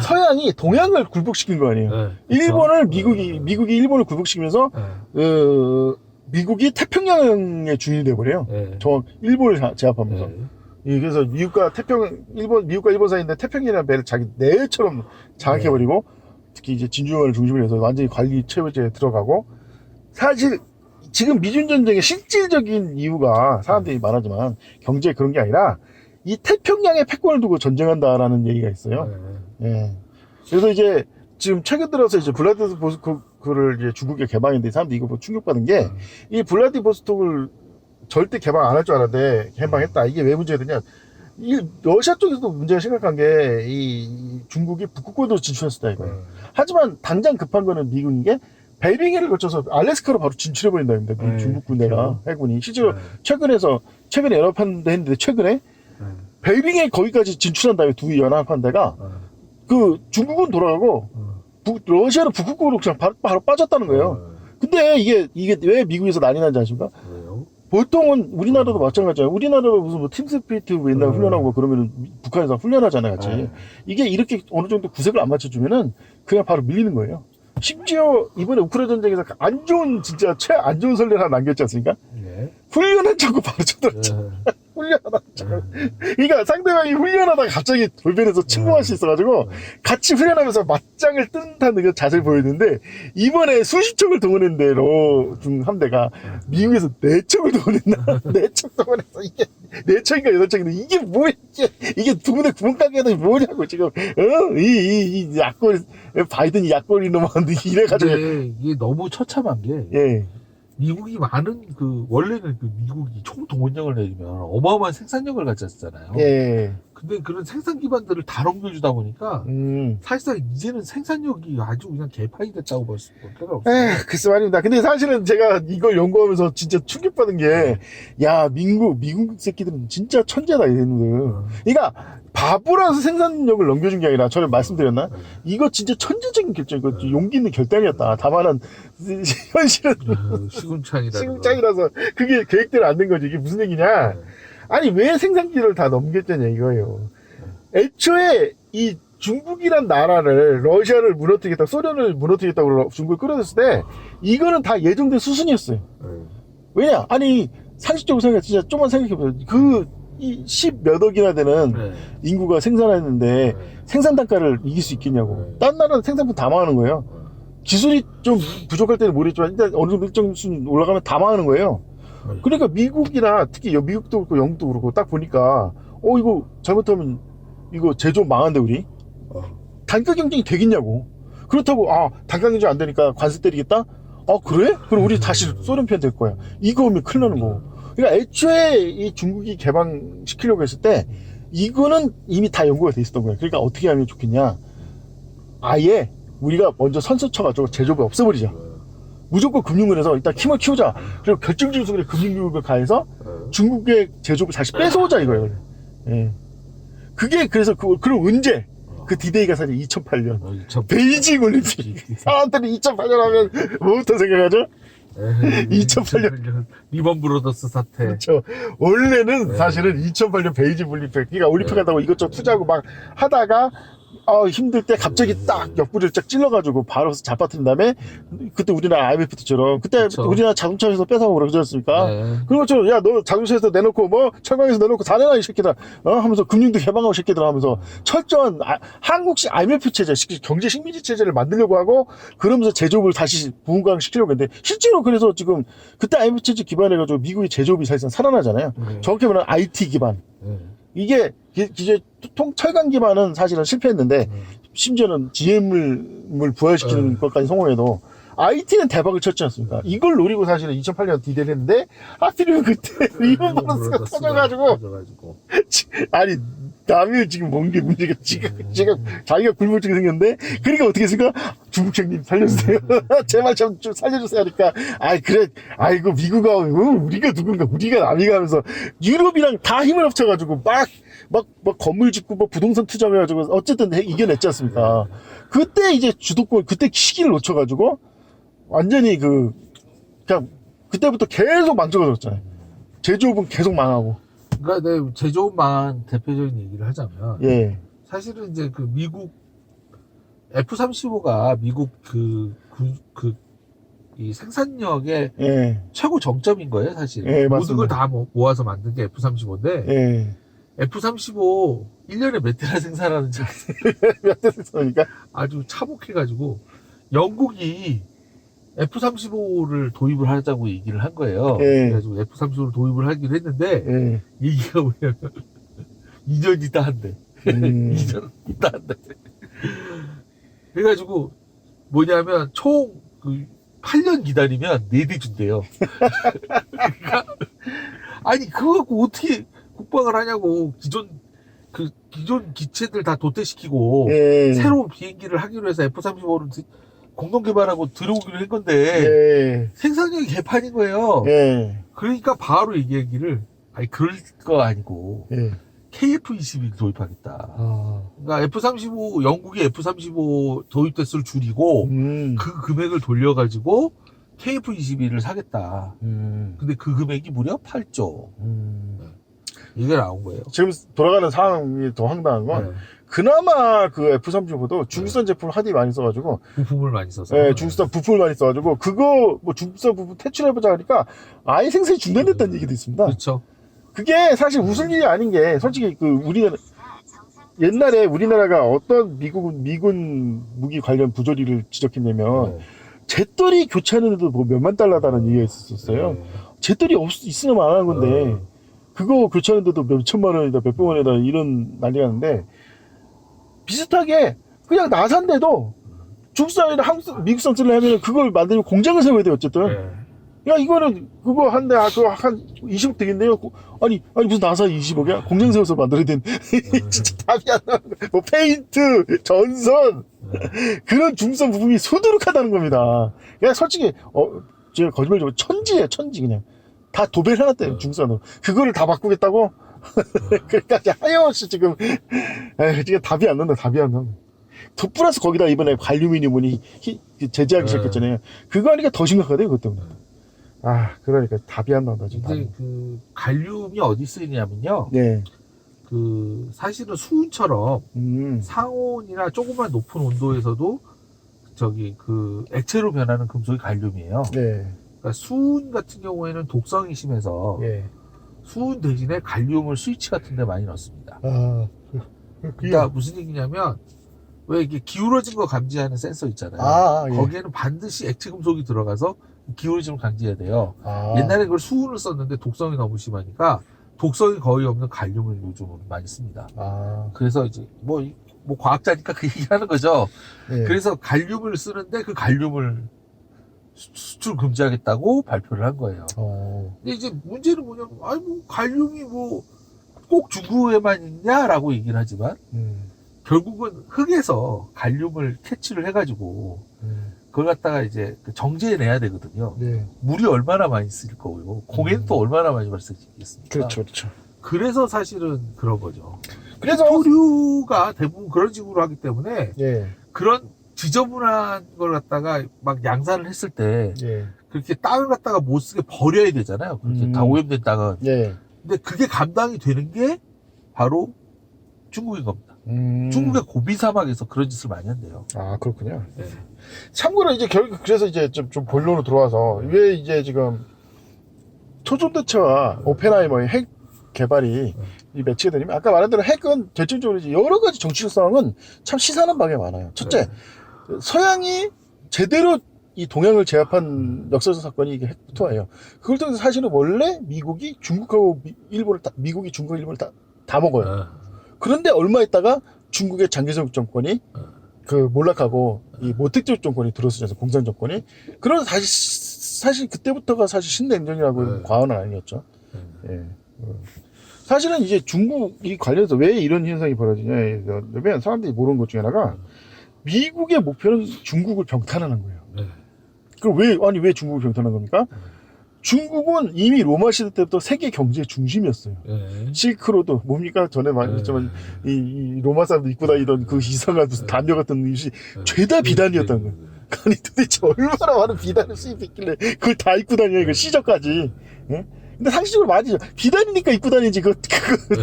Speaker 2: 서양이 동양을 굴복시킨 거 아니에요.
Speaker 1: 네,
Speaker 2: 일본을
Speaker 1: 그렇죠.
Speaker 2: 미국이 일본을 굴복시키면서
Speaker 1: 네,
Speaker 2: 미국이 태평양의 주인이 돼버려요.
Speaker 1: 네.
Speaker 2: 정확 일본을 제압하면서.
Speaker 1: 네.
Speaker 2: 예, 그래서 미국과 일본 사이인데 태평양이라는 배를 자기 내처럼 장악해버리고 특히 이제 진주만을 중심으로 해서 완전히 관리 체제에 들어가고 사실 지금 미중 전쟁의 실질적인 이유가 사람들이 말하지만 경제 그런 게 아니라 이 태평양의 패권을 두고 전쟁한다라는 얘기가 있어요.
Speaker 1: 네.
Speaker 2: 예. 그래서 이제 지금 최근 들어서 이제 블라디보스토크를 이제 중국에 개방했는데 사람들이 이거 보고 충격받은 게 이 블라디보스토크를 절대 개방 안 할 줄 알았는데 개방했다. 이게 왜 문제가 되냐? 이 러시아 쪽에서도 문제가 심각한 게 이 중국이 북극권으로 진출했었다 이거예요. 하지만 당장 급한 거는 미국인 게 벨빙해를 거쳐서 알래스카로 바로 진출해 버린다 입니다.
Speaker 1: 네,
Speaker 2: 중국 군대가 해군이 실제로
Speaker 1: 네.
Speaker 2: 최근에 연합한대 했는데 최근에
Speaker 1: 네.
Speaker 2: 벨빙해 거기까지 진출한 다음에 두 연합한대가
Speaker 1: 네.
Speaker 2: 그 중국은 돌아가고 러시아는 북극권으로 그냥 바로 빠졌다는 거예요. 근데 이게 왜 미국에서 난리 난지 아십니까?
Speaker 1: 왜요?
Speaker 2: 보통은 우리나라도 마찬가지잖아요. 우리나라도 무슨 뭐 팀스피트 옛날 훈련하고 그러면은 북한에서 훈련하잖아요, 같이.
Speaker 1: 네.
Speaker 2: 이게 이렇게 어느 정도 구색을 안 맞춰주면은 그냥 바로 밀리는 거예요. 심지어 이번에 우크라이나 전쟁에서 안 좋은 진짜 최안 좋은 선례를 하나 남겼지 않습니까?
Speaker 1: 네.
Speaker 2: 훈련한 척고 바로 쳐들었죠.
Speaker 1: 네.
Speaker 2: 훈련하다. 그러니까 상대방이 훈련하다가 갑자기 돌변해서 침공할 수 있어가지고 같이 훈련하면서 맞짱을 뜬 듯한 그 자세를 보였는데 이번에 수십 척을 동원했는데 중 함대가 미국에서 4척을 동원했나? 4척 동원해서 이게 4척인가 8척인데 이게 뭐야? 이게 두 군데 구멍가게도 뭐냐고 지금 이 약골 바이든이 약골이 놈한테 이래가지고
Speaker 1: 근데 이게 너무 처참한 게
Speaker 2: 예.
Speaker 1: 미국이 많은 원래는 미국이 총동원령을 내리면 어마어마한 생산력을 가졌잖아요.
Speaker 2: 예.
Speaker 1: 근데 그런 생산 기반들을 다 넘겨주다 보니까 사실상 이제는 생산력이 아주 그냥 개판이 됐다고 볼 수밖에 없어요.
Speaker 2: 글쎄 말입니다. 근데 사실은 제가 이걸 연구하면서 진짜 충격받은 게, 야, 미국 새끼들은 진짜 천재다, 얘네들. 그러니까, 바보라서 생산력을 넘겨준 게 아니라, 저는 말씀드렸나? 이거 진짜 천재적인 결정이고, 용기 있는 결단이었다. 다만은, 현실은 시궁창이라서, 그게 계획대로 안 된 거지. 이게 무슨 얘기냐? 아니, 왜 생산기를 다 넘겼냐냐, 이거예요. 애초에, 이 중국이란 나라를 러시아를 무너뜨리겠다, 소련을 무너뜨리겠다고 중국을 끌어냈을 때 이거는 다 예정된 수순이었어요. 왜냐? 아니 상식적으로 생각해 진짜 좀만 생각해보세요. 이 10몇 억이나 되는 인구가 생산했는데 생산 단가를 이길 수 있겠냐고. 딴 나라는 생산품 다 망하는 거예요. 기술이 좀 부족할 때는 모르겠지만 일단 어느 정도 일정 수준 올라가면 다 망하는 거예요. 그러니까 미국이나 특히 미국도 그렇고 영국도 그렇고 딱 보니까 이거 잘못하면 이거 제조업 망한데 우리 단가 경쟁이 되겠냐고. 그렇다고 단가 경쟁 안 되니까 관세 때리겠다? 그래? 그럼 우리 다시 소련 편 될 거야. 이거 오면 큰일 나는 거고. 그러니까 애초에 이 중국이 개방시키려고 했을 때 이거는 이미 다 연구가 돼 있었던 거야. 그러니까 어떻게 하면 좋겠냐. 아예 우리가 먼저 선수 쳐가지고 제조업을 없애버리자. 무조건 금융을해서 일단 힘을 키우자. 그리고 결정적인 순간에 금융교육을 가해서 중국의 제조업을 다시 뺏어오자 이거예요. 예. 그게 그래서 그럼 언제? 그 디데이가 사실 2008년 베이징 올림픽. 사람들이 2008년 하면 뭐부터 생각하죠? 2008년
Speaker 1: 리먼 브로더스 사태.
Speaker 2: 그렇죠. 원래는 사실은 2008년 베이징 올림픽. 그러니까 올림픽 한다고 이것저것 투자하고 막 하다가 힘들 때 갑자기 딱 옆구리를 쫙 찔러가지고 바로 잡아뜨린 다음에 그때 우리나라 IMF 때처럼 그때
Speaker 1: 그쵸.
Speaker 2: 우리나라 자동차에서 뺏어가고 그러지 않습니까?
Speaker 1: 네.
Speaker 2: 그런 것처럼 야 너 자동차에서 내놓고 뭐 철강에서 내놓고 다 내놔 이 새끼들 하면서 금융도 개방하고 새끼들 하면서 철저한 한국식 IMF 체제 경제 식민지 체제를 만들려고 하고 그러면서 제조업을 다시 부흥시키려고 했는데 실제로 그래서 지금 그때 IMF 체제 기반해가지고 미국의 제조업이 사실상 살아나잖아요. 정확히 말하면 IT 기반. 이게 기존 철강 기반은 사실은 실패했는데 심지어는 GM을 부활시키는 것까지 성공해도 IT는 대박을 쳤지 않습니까? 이걸 노리고 사실은 2008년 디데이를 했는데 하필이면 그때 리먼 브로더스가 터져가지고 아니 남이 지금 뭔 게 문제가 지금 자기가 굶을증이 생겼는데 그러니까 어떻게 했을까? 중국 형님 살려주세요. 제발 좀 살려주세요 하니까 그래 아이고 미국하고 우리가 누군가 우리가 남이가 하면서 유럽이랑 다 힘을 합쳐가지고 막 건물 짓고 뭐 부동산 투자해가지고 어쨌든 이겨냈지 않습니까? 그때 이제 주도권 그때 시기를 놓쳐가지고 완전히 그냥 그때부터 계속 망쳐가졌잖아요. 제조업은 계속 망하고.
Speaker 1: 그러니까 내 제조업만 대표적인 얘기를 하자면
Speaker 2: 예.
Speaker 1: 사실은 이제 그 미국 F-35가 미국 이 생산력의
Speaker 2: 예.
Speaker 1: 최고 정점인 거예요, 사실.
Speaker 2: 예,
Speaker 1: 모든 걸
Speaker 2: 맞습니다.
Speaker 1: 다 모아서 만든 게 F-35인데
Speaker 2: 예.
Speaker 1: F-35 1년에 몇 대나 생산하는지
Speaker 2: 몇 대 됐으니까?
Speaker 1: 아주 참혹해가지고 영국이 F-35를 도입을 하자고 얘기를 한 거예요.
Speaker 2: 예.
Speaker 1: 그래가지고 F-35를 도입을 하긴 했는데
Speaker 2: 예.
Speaker 1: 얘기가 뭐냐면 2년 있다 한대. 2년 있다 한대. 그래가지고 뭐냐면 총 8년 기다리면 4대 준대요. 그러니까 아니 그거 갖고 어떻게 국방을 하냐고. 기존 기체들 다 도태시키고
Speaker 2: 예.
Speaker 1: 새로운 비행기를 하기로 해서 F-35를 공동 개발하고 들어오기로 한 건데
Speaker 2: 예.
Speaker 1: 생산력이 개판인 거예요.
Speaker 2: 예.
Speaker 1: 그러니까 바로 얘기하기를 그럴 거 아니고
Speaker 2: 예.
Speaker 1: KF-21 도입하겠다. 그러니까 F-35 영국이 F-35 도입 대수를 줄이고 그 금액을 돌려가지고 KF-21을 사겠다. 근데 그 금액이 무려 8조. 이게 나온 거예요.
Speaker 2: 지금 돌아가는 상황이 더 황당한 건 그나마 그 F-35도 중국산 제품을 하도 많이 써가지고
Speaker 1: 부품을 많이 써서.
Speaker 2: 예, 중국산 부품을 많이 써가지고 그거 뭐 중국산 부품 퇴출해보자 하니까 아예 생산이 중단됐다는 얘기도 있습니다.
Speaker 1: 그렇죠.
Speaker 2: 그게 사실 웃을 일이 아닌 게 솔직히 우리나라 옛날에 우리나라가 어떤 미군 무기 관련 부조리를 지적했냐면 잿더리 교체하는데도 뭐 몇만 달러다는 얘기가 있었어요. 잿더리 있으면 안 하는 건데 그거 교체하는데도 몇 천만 원이다 몇백만 원이다 이런 난리가 나는데 비슷하게 그냥 나사인데도 중국산이나 미국산 쓰려면 그걸 만들면 공장을 세워야 돼요 어쨌든. 야 이거는 그거 한 20억 되겠네요. 아니 무슨 나사 20억이야? 공장 세워서 만들어야 되는 진짜 답이 안 나오는 거야. 뭐 페인트, 전선 그런 중국산 부품이 소두룩하다는 겁니다. 그냥 솔직히 제가 거짓말 좀 천지예요 천지 그냥 다 도배를 해놨대요 중국산으로. 그거를 다 바꾸겠다고? 그러니까 하염없이 지금 답이 안 난다 답이 안 난다. 더 플러스 거기다 이번에 갈륨이니ум이 제재하기 시작했잖아요. 그거 하니까 더 심각하대요 그것 때문에. 그러니까 답이 안 나온다 지금.
Speaker 1: 근데 갈륨이 어디 쓰이냐면요.
Speaker 2: 네.
Speaker 1: 사실은 수은처럼 상온이나 조금만 높은 온도에서도 액체로 변하는 금속이 갈륨이에요.
Speaker 2: 네.
Speaker 1: 그러니까 수은 같은 경우에는 독성이 심해서 수은 대신에 갈륨을 스위치 같은 데 많이 넣습니다. 그러니까 무슨 얘기냐면 왜 이게 기울어진 거 감지하는 센서 있잖아요. 거기에는 반드시 액체 금속이 들어가서 기울어짐을 감지해야 돼요. 옛날에 그걸 수은을 썼는데 독성이 너무 심하니까 독성이 거의 없는 갈륨을 요즘은 많이 씁니다.
Speaker 2: 아,
Speaker 1: 그래서 이제 뭐 과학자니까 그 얘기를 하는 거죠.
Speaker 2: 예.
Speaker 1: 그래서 갈륨을 쓰는데 그 갈륨을 수출 금지하겠다고 발표를 한 거예요. 근데 이제 문제는 뭐냐면, 아니, 뭐, 갈륨이 뭐, 꼭 중국에만 있냐라고 얘기를 하지만, 결국은 흙에서 갈륨을 캐치를 해가지고, 그걸 갖다가 이제 정제해내야 되거든요.
Speaker 2: 네.
Speaker 1: 물이 얼마나 많이 쓸 거고요. 공해는 또 얼마나 많이 발생시키겠습니까?
Speaker 2: 그렇죠, 그렇죠.
Speaker 1: 그래서 사실은 그런 거죠.
Speaker 2: 그래서,
Speaker 1: 토류가 대부분 그런 식으로 하기 때문에,
Speaker 2: 예,
Speaker 1: 그런 지저분한 걸 갖다가 막 양산을 했을 때,
Speaker 2: 예,
Speaker 1: 그렇게 땅을 갖다가 못 쓰게 버려야 되잖아요. 그렇게 다 오염된 땅은.
Speaker 2: 예.
Speaker 1: 근데 그게 감당이 되는 게 바로 중국인 겁니다. 중국의 고비 사막에서 그런 짓을 많이 한대요.
Speaker 2: 아, 그렇군요.
Speaker 1: 네.
Speaker 2: 참고로 이제 결국 그래서 이제 좀 본론으로 들어와서 왜 이제 지금 토종대처와 오펜하이머의 핵 개발이 이 매치가 되냐면 아까 말한 대로 핵은 결정적으로 이제 여러 가지 정치적 상황은 참 시사하는 바가 많아요. 첫째, 서양이 제대로 이 동양을 제압한 역사적 사건이 이게 핵부터예요. 그걸 통해서 사실은 원래 미국이 중국하고 일본을 미국이 중국과 일본을 다 먹어요. 그런데 얼마 있다가 중국의 장개석 정권이 그 몰락하고 이 모택적 정권이 들어서면서 공산 정권이 그래서 다시 사실 그때부터가 사실 신냉전이라고 과언은 아니었죠. 예. 사실은 이제 중국이 관련해서 왜 이런 현상이 벌어지냐면 사람들이 모르는 것 중에 하나가 미국의 목표는 중국을 병탄하는 거예요. 그럼 왜 중국을 병탄한 겁니까? 중국은 이미 로마 시대 때부터 세계 경제의 중심이었어요. 실크로드 뭡니까? 전에 말했지만 이 로마 사람들 입고 다니던 그 이상한 무슨 담요 같은 옷이 죄다 비단이었다는 거예요. 아니 도대체 얼마나 많은 비단을 수입했길래 그걸 다 입고 다녀요. 이거 시저까지. 예? 근데 상식적으로 맞죠. 비단이니까 입고 다니지. 그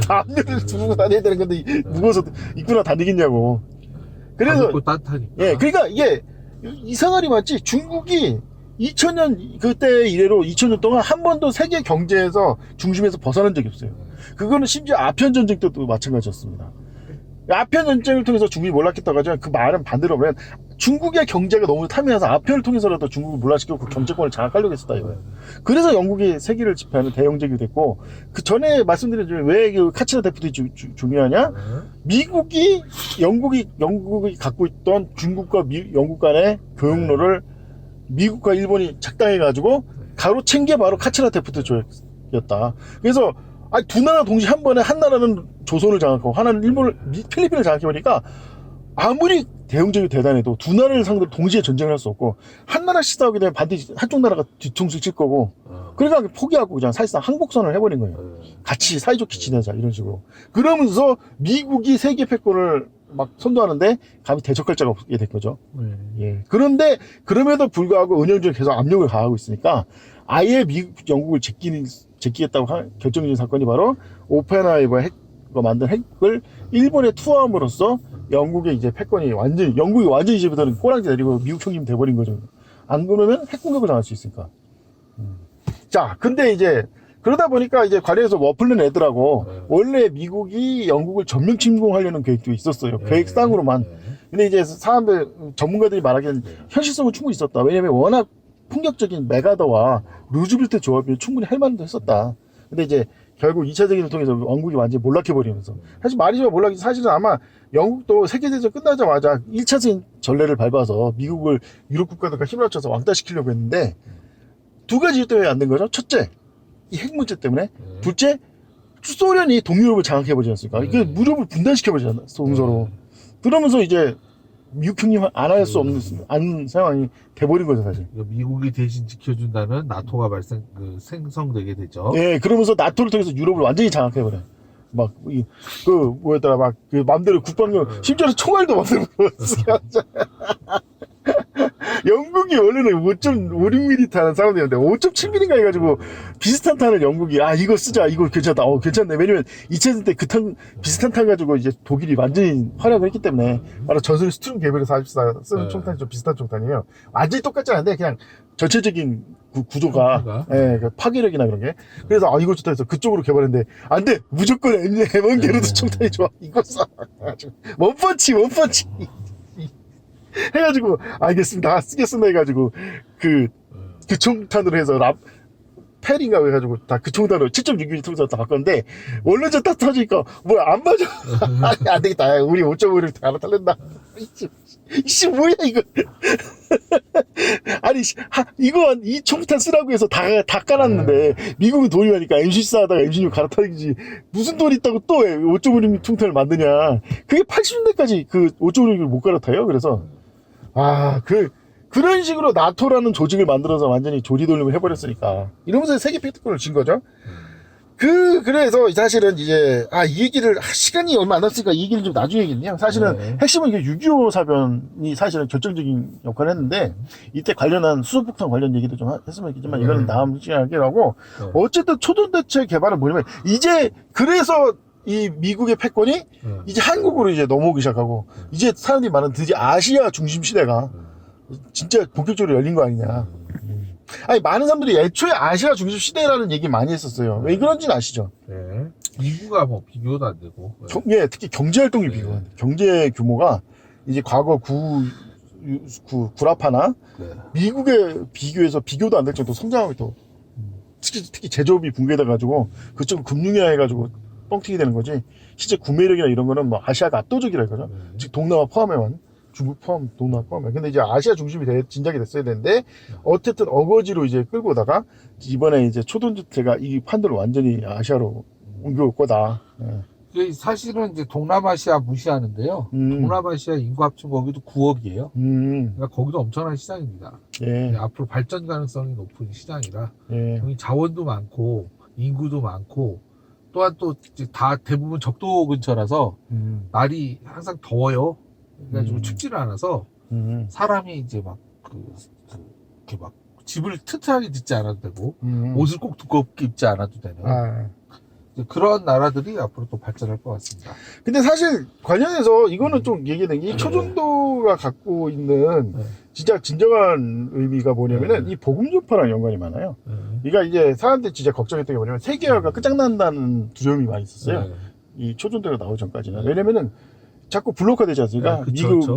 Speaker 2: 담요를 두르고 다녀야 되는 건데 무거워서 입고 다니겠냐고. 그래서
Speaker 1: 따뜻하니까.
Speaker 2: 예, 그러니까 이게 이상하리 맞지. 중국이 2000년 그때 이래로 2000년 동안 한 번도 세계 경제에서 중심에서 벗어난 적이 없어요. 그거는 심지어 아편 전쟁 때도 마찬가지였습니다. 아편 전쟁을 통해서 중국이 몰락했다고 하지만 그 말은 반대로 보면 중국의 경제가 너무 탐해서 아편을 통해서라도 중국을 몰락시키고 그 경제권을 장악하려고 했었다 이거예요. 그래서 영국이 세계를 지배하는 대영제국이 됐고 그 전에 말씀드린 왜 그 카치나 데프트 중요하냐? 미국이 영국이 갖고 있던 중국과 영국 간의 교역로를 미국과 일본이 작당해가지고 가로챈 게 바로 카치나 데프트 조약이었다. 그래서 두 나라 동시에 한 번에 한 나라는 조선을 장악하고 하나는 필리핀을 장악해버리니까 아무리 대영제국이 대단해도 두 나라를 상대로 동시에 전쟁을 할 수 없고 한 나라씩 싸우게 되면 반드시 한쪽 나라가 뒤통수를 칠 거고 그러니까 포기하고 그냥 사실상 항복선을 해버린 거예요. 같이 사이좋게 지내자 이런 식으로. 그러면서 미국이 세계 패권을 막 선도하는데 감히 대적할 자가 없게 된 거죠. 예. 그런데 그럼에도 불구하고 은연중에 계속 압력을 가하고 있으니까 아예 영국을 제끼겠다고 결정적인 사건이 바로 오펜하이머 핵과 만든 핵을 일본에 투하함으로써 영국의 이제 패권이 영국이 완전히 이제부터는 꼬랑지 내리고 미국 형님 돼버린 거죠. 안 그러면 핵 공격을 당할 수 있으니까. 자, 근데 이제 그러다 보니까 이제 관련해서 워플랜 애들하고 원래 미국이 영국을 전면 침공하려는 계획도 있었어요. 계획상으로만. 근데 이제 전문가들이 말하기에는 현실성은 충분히 있었다. 왜냐면 워낙 폭력적인 메가더와 루즈벨트 조합이 충분히 할 만도 했었다. 근데 이제 결국 2차 대전을 통해서 영국이 완전히 몰락해버리면서 사실 말이지만 몰락이 사실은 아마 영국도 세계대전 끝나자마자 1차 세계 전례를 밟아서 미국을 유럽 국가들과 힘을 합쳐서 왕따시키려고 했는데 두 가지 이유 때문에 안 된 거죠. 첫째, 이 핵 문제 때문에. 둘째, 소련이 동유럽을 장악해버리지 않습니까? 이게 무릎을 분단시켜버리잖아, 서로. 그러면서 이제 미국 형님 안 할 수 없는 상황이 돼버린 거죠, 사실.
Speaker 1: 미국이 대신 지켜준다면 나토가 생성되게 되죠.
Speaker 2: 예, 그러면서 나토를 통해서 유럽을 완전히 장악해버려. 맘대로 국방력, 심지어는 총알도 맘대로 영국이 원래는 5.56mm 타는 사람들이었는데 5.7mm인가 해가지고 비슷한 탄을 영국이 이거 쓰자, 이거 괜찮다, 괜찮네. 왜냐면 2차 때 그 탄 비슷한 탄 가지고 이제 독일이 완전히 활약을 했기 때문에 바로 전술 스트룸 개별의 44 쓰는 총탄이 좀 비슷한 총탄이에요. 완전히 똑같지 않은데 그냥 전체적인 구조가 파괴력이나 그런 게 그래서 이거 좋다 해서 그쪽으로 개발했는데 안 돼, 무조건 M1게르드 총탄이 좋아, 이거 써. 원펀치 해가지고 알겠습니다, 쓰겠습니다 해가지고 그 총탄으로 해서 8인가 해가지고 다 그 총단으로 7.6mm 통해서 다 바꿨는데 원래전 딱 터지니까 뭐야 안 맞아. 아니 안 되겠다. 우리 5.5를 갈아탈린다. 이씨 뭐야 이거. 아니 이거 이 총탄 쓰라고 해서 다 깔았는데 미국은 돈이 많으니까 M14 하다가 M16 갈아타기지 무슨 돈이 있다고 또 5.5mm 총탄을 만드냐. 그게 80년대까지 그 5.5mm를 못 갈아타요. 그래서 그런 식으로 나토라는 조직을 만들어서 완전히 조리돌림을 해버렸으니까 이러면서 세계 팩트권을 진 거죠. 그래서 사실은 이제 이 얘기를 시간이 얼마 안 남았으니까 이 얘기를 좀 나중에 얘기했네요. 사실은 핵심은 이게 6.25 사변이 사실은 결정적인 역할을 했는데 이때 관련한 수소폭탄 관련 얘기도 좀 했으면 좋겠지만 이거는 다음 시간에 하기로 하고 어쨌든 초전대체 개발은 뭐냐면 이제 그래서 이 미국의 패권이 이제 한국으로 이제 넘어오기 시작하고 이제 사람들이 말하는 드디어 아시아 중심 시대가 진짜 본격적으로 열린 거 아니냐. 아니 많은 사람들이 애초에 아시아 중심 시대라는 얘기 많이 했었어요. 왜 그런지는 아시죠?
Speaker 1: 네. 인구가 뭐 비교도 안 되고.
Speaker 2: 예, 특히 경제 활동이 비교가 안 돼. 경제 규모가 이제 과거 구라파나 미국에 비교해서 비교도 안 될 정도 성장하고 있고 특히 제조업이 붕괴돼 가지고 그쪽 금융이나 해가지고 뻥튀기 되는 거지. 실제 구매력이나 이런 거는 뭐 아시아가 압도적이라 이거죠. 즉 동남아 포함해만. 중국 포함, 동남아 포함. 근데 이제 아시아 중심이 진작이 됐어야 되는데, 어쨌든 어거지로 이제 끌고 오다가, 이번에 이제 초전지체가 이 판도를 완전히 아시아로 옮겨올 거다.
Speaker 1: 사실은 이제 동남아시아 무시하는데요. 동남아시아 인구 합친 거기도 9억이에요. 그러니까 거기도 엄청난 시장입니다.
Speaker 2: 예.
Speaker 1: 앞으로 발전 가능성이 높은 시장이라,
Speaker 2: 예.
Speaker 1: 여기 자원도 많고, 인구도 많고, 또한 또 이제 다 대부분 적도 근처라서, 날이 항상 더워요. 그래가지고 춥지를 않아서 사람이 이제 막 이렇게 막 집을 튼튼하게 짓지 않아도 되고 옷을 꼭 두껍게 입지 않아도 되는 그런 나라들이 앞으로 또 발전할 것 같습니다.
Speaker 2: 근데 사실 관련해서 이거는 좀 얘기되는 게 이 초전도가 갖고 있는 진짜 진정한 의미가 뭐냐면은 이 복음 전파랑 연관이 많아요. 그러니까 이제 사람들이 진짜 걱정했던 게 뭐냐면 세계화가 끝장난다는 두려움이 많이 있었어요. 이 초전도가 나오기 전까지는. 왜냐면은 자꾸 블록화 되지 않습니까?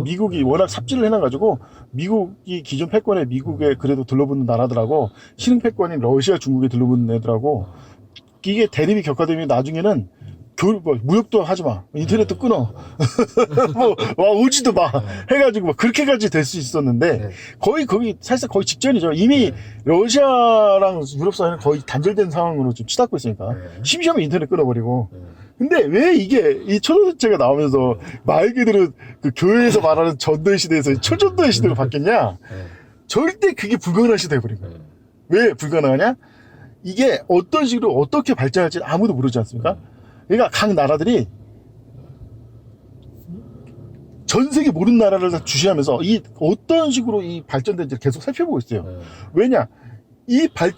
Speaker 2: 미국이 워낙 삽질을 해놔가지고, 미국이 기존 패권에 미국에 그래도 들러붙는 나라들하고, 신흥 패권인 러시아, 중국에 들러붙는 애들하고, 이게 대립이 격화되면 나중에는 무역도 하지 마. 인터넷도 끊어. 오지도 마. 해가지고, 그렇게까지 될 수 있었는데, 거기, 사실상 거의 직전이죠. 이미 러시아랑 유럽 사회는 거의 단절된 상황으로 좀 치닫고 있으니까. 심심하면 인터넷 끊어버리고. 근데 왜 이 초전도체가 나오면서 말 그대로 그 교회에서 말하는 전도의 시대에서 초전도의 시대로 바뀌었냐? 절대 그게 불가능한 시대가 돼버린 거예요. 왜 불가능하냐? 이게 어떤 식으로 어떻게 발전할지 아무도 모르지 않습니까? 그러니까 각 나라들이 전 세계 모든 나라를 다 주시하면서 어떤 식으로 이 발전된지를 계속 살펴보고 있어요. 왜냐?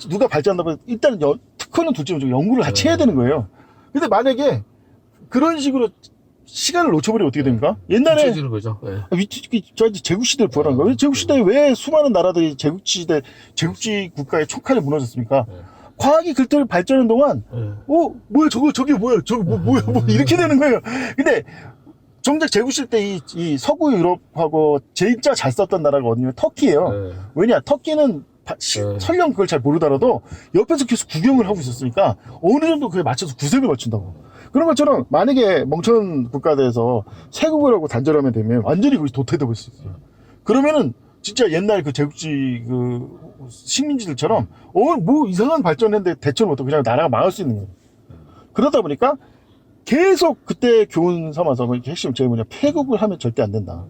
Speaker 2: 누가 발전한다고 일단은 특허는 둘째 문제고 연구를 같이 해야 되는 거예요. 근데 만약에 그런 식으로 시간을 놓쳐버리면 어떻게 됩니까? 옛날에
Speaker 1: 잊혀지는 거죠.
Speaker 2: 제국시대를 부활한 거예요. 제국시대에 왜 수많은 나라들이 제국주의 국가의 촉칼이 무너졌습니까? 과학이 그토록 발전하는 동안 뭐야 저게 뭐야 뭐야 이렇게 되는 거예요. 근데 정작 제국시대 때 이 서구 유럽하고 진짜 잘 썼던 나라가 어디냐면 터키예요. 왜냐? 터키는 설령 그걸 잘 모르더라도 옆에서 계속 구경을 하고 있었으니까 어느 정도 그에 맞춰서 구색을 맞춘다고. 그런 것처럼 만약에 멍청한 국가대에서 세국을 하고 단절하면 되면 완전히 거기 도태되고 있을 수 있어요. 그러면은 진짜 옛날 그 제국주의 그 식민지들처럼 뭐 이상한 발전했는데 대처를 못하고 그냥 나라가 망할 수 있는 거예요. 그러다 보니까 계속 그때 교훈 삼아서 핵심 제일 뭐냐, 패국을 하면 절대 안 된다.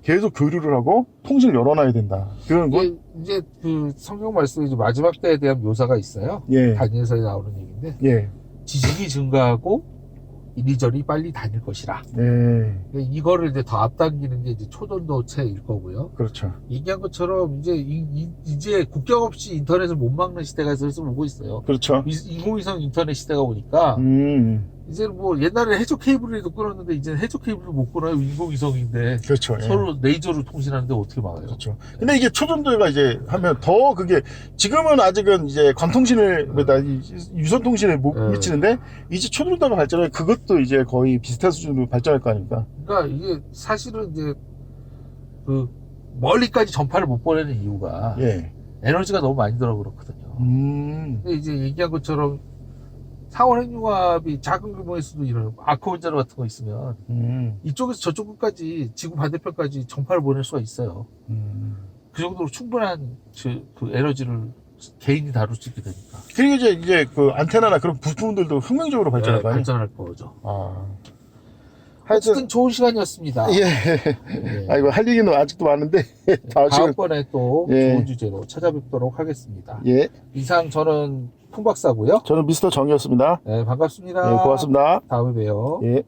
Speaker 2: 계속 교류를 하고 통신을 열어놔야 된다. 그런 거.
Speaker 1: 이제 그 성경 말씀에 이제 마지막 때에 대한 묘사가 있어요. 다니엘서에 나오는 얘기인데 지식이 증가하고 이리저리 빨리 다닐 것이라. 이거를 이제 더 앞당기는 게 이제 초전도체일 거고요.
Speaker 2: 그렇죠.
Speaker 1: 얘기한 것처럼 이제 국경 없이 인터넷을 못 막는 시대가 슬슬 오고 있어요.
Speaker 2: 그렇죠.
Speaker 1: 인공위성 인터넷 시대가 오니까 이제 뭐 옛날에 해저 케이블이라도 끊었는데 이제 해저 케이블을 못 끊어요. 인공위성인데.
Speaker 2: 그렇죠.
Speaker 1: 서로 레이저로 통신하는데 어떻게 막아요?
Speaker 2: 그렇죠. 근데 이게 초전도가 이제 하면 더 그게 지금은 아직은 이제 광통신을 유선통신에 못 미치는데 이제 초전도가 발전해 그것도 이제 거의 비슷한 수준으로 발전할 거 아닙니까?
Speaker 1: 그러니까 이게 사실은 이제 그 멀리까지 전파를 못 보내는 이유가 에너지가 너무 많이 들어 그렇거든요. 근데 이제 얘기한 것처럼 상온 핵융합이 작은 규모에서도 이런 아크 원자로 같은 거 있으면 이쪽에서 저쪽 끝까지 지구 반대편까지 전파를 보낼 수가 있어요. 그 정도로 충분한 그 에너지를 개인이 다룰 수 있게 되니까.
Speaker 2: 그리고 이제 그 안테나나 그런 부품들도 혁명적으로 발전할 거 아니에요?
Speaker 1: 발전할 거죠.
Speaker 2: 하여튼
Speaker 1: 어쨌든 좋은 시간이었습니다.
Speaker 2: 예.
Speaker 1: 예.
Speaker 2: 아이고 할 얘기는 아직도 많은데 다음 시간
Speaker 1: 다음번에 또
Speaker 2: 예.
Speaker 1: 좋은 주제로 찾아뵙도록 하겠습니다.
Speaker 2: 예.
Speaker 1: 이상 저는 풍박사고요.
Speaker 2: 저는 미스터 정이었습니다.
Speaker 1: 네, 반갑습니다.
Speaker 2: 예, 고맙습니다.
Speaker 1: 다음에 봬요.
Speaker 2: 예.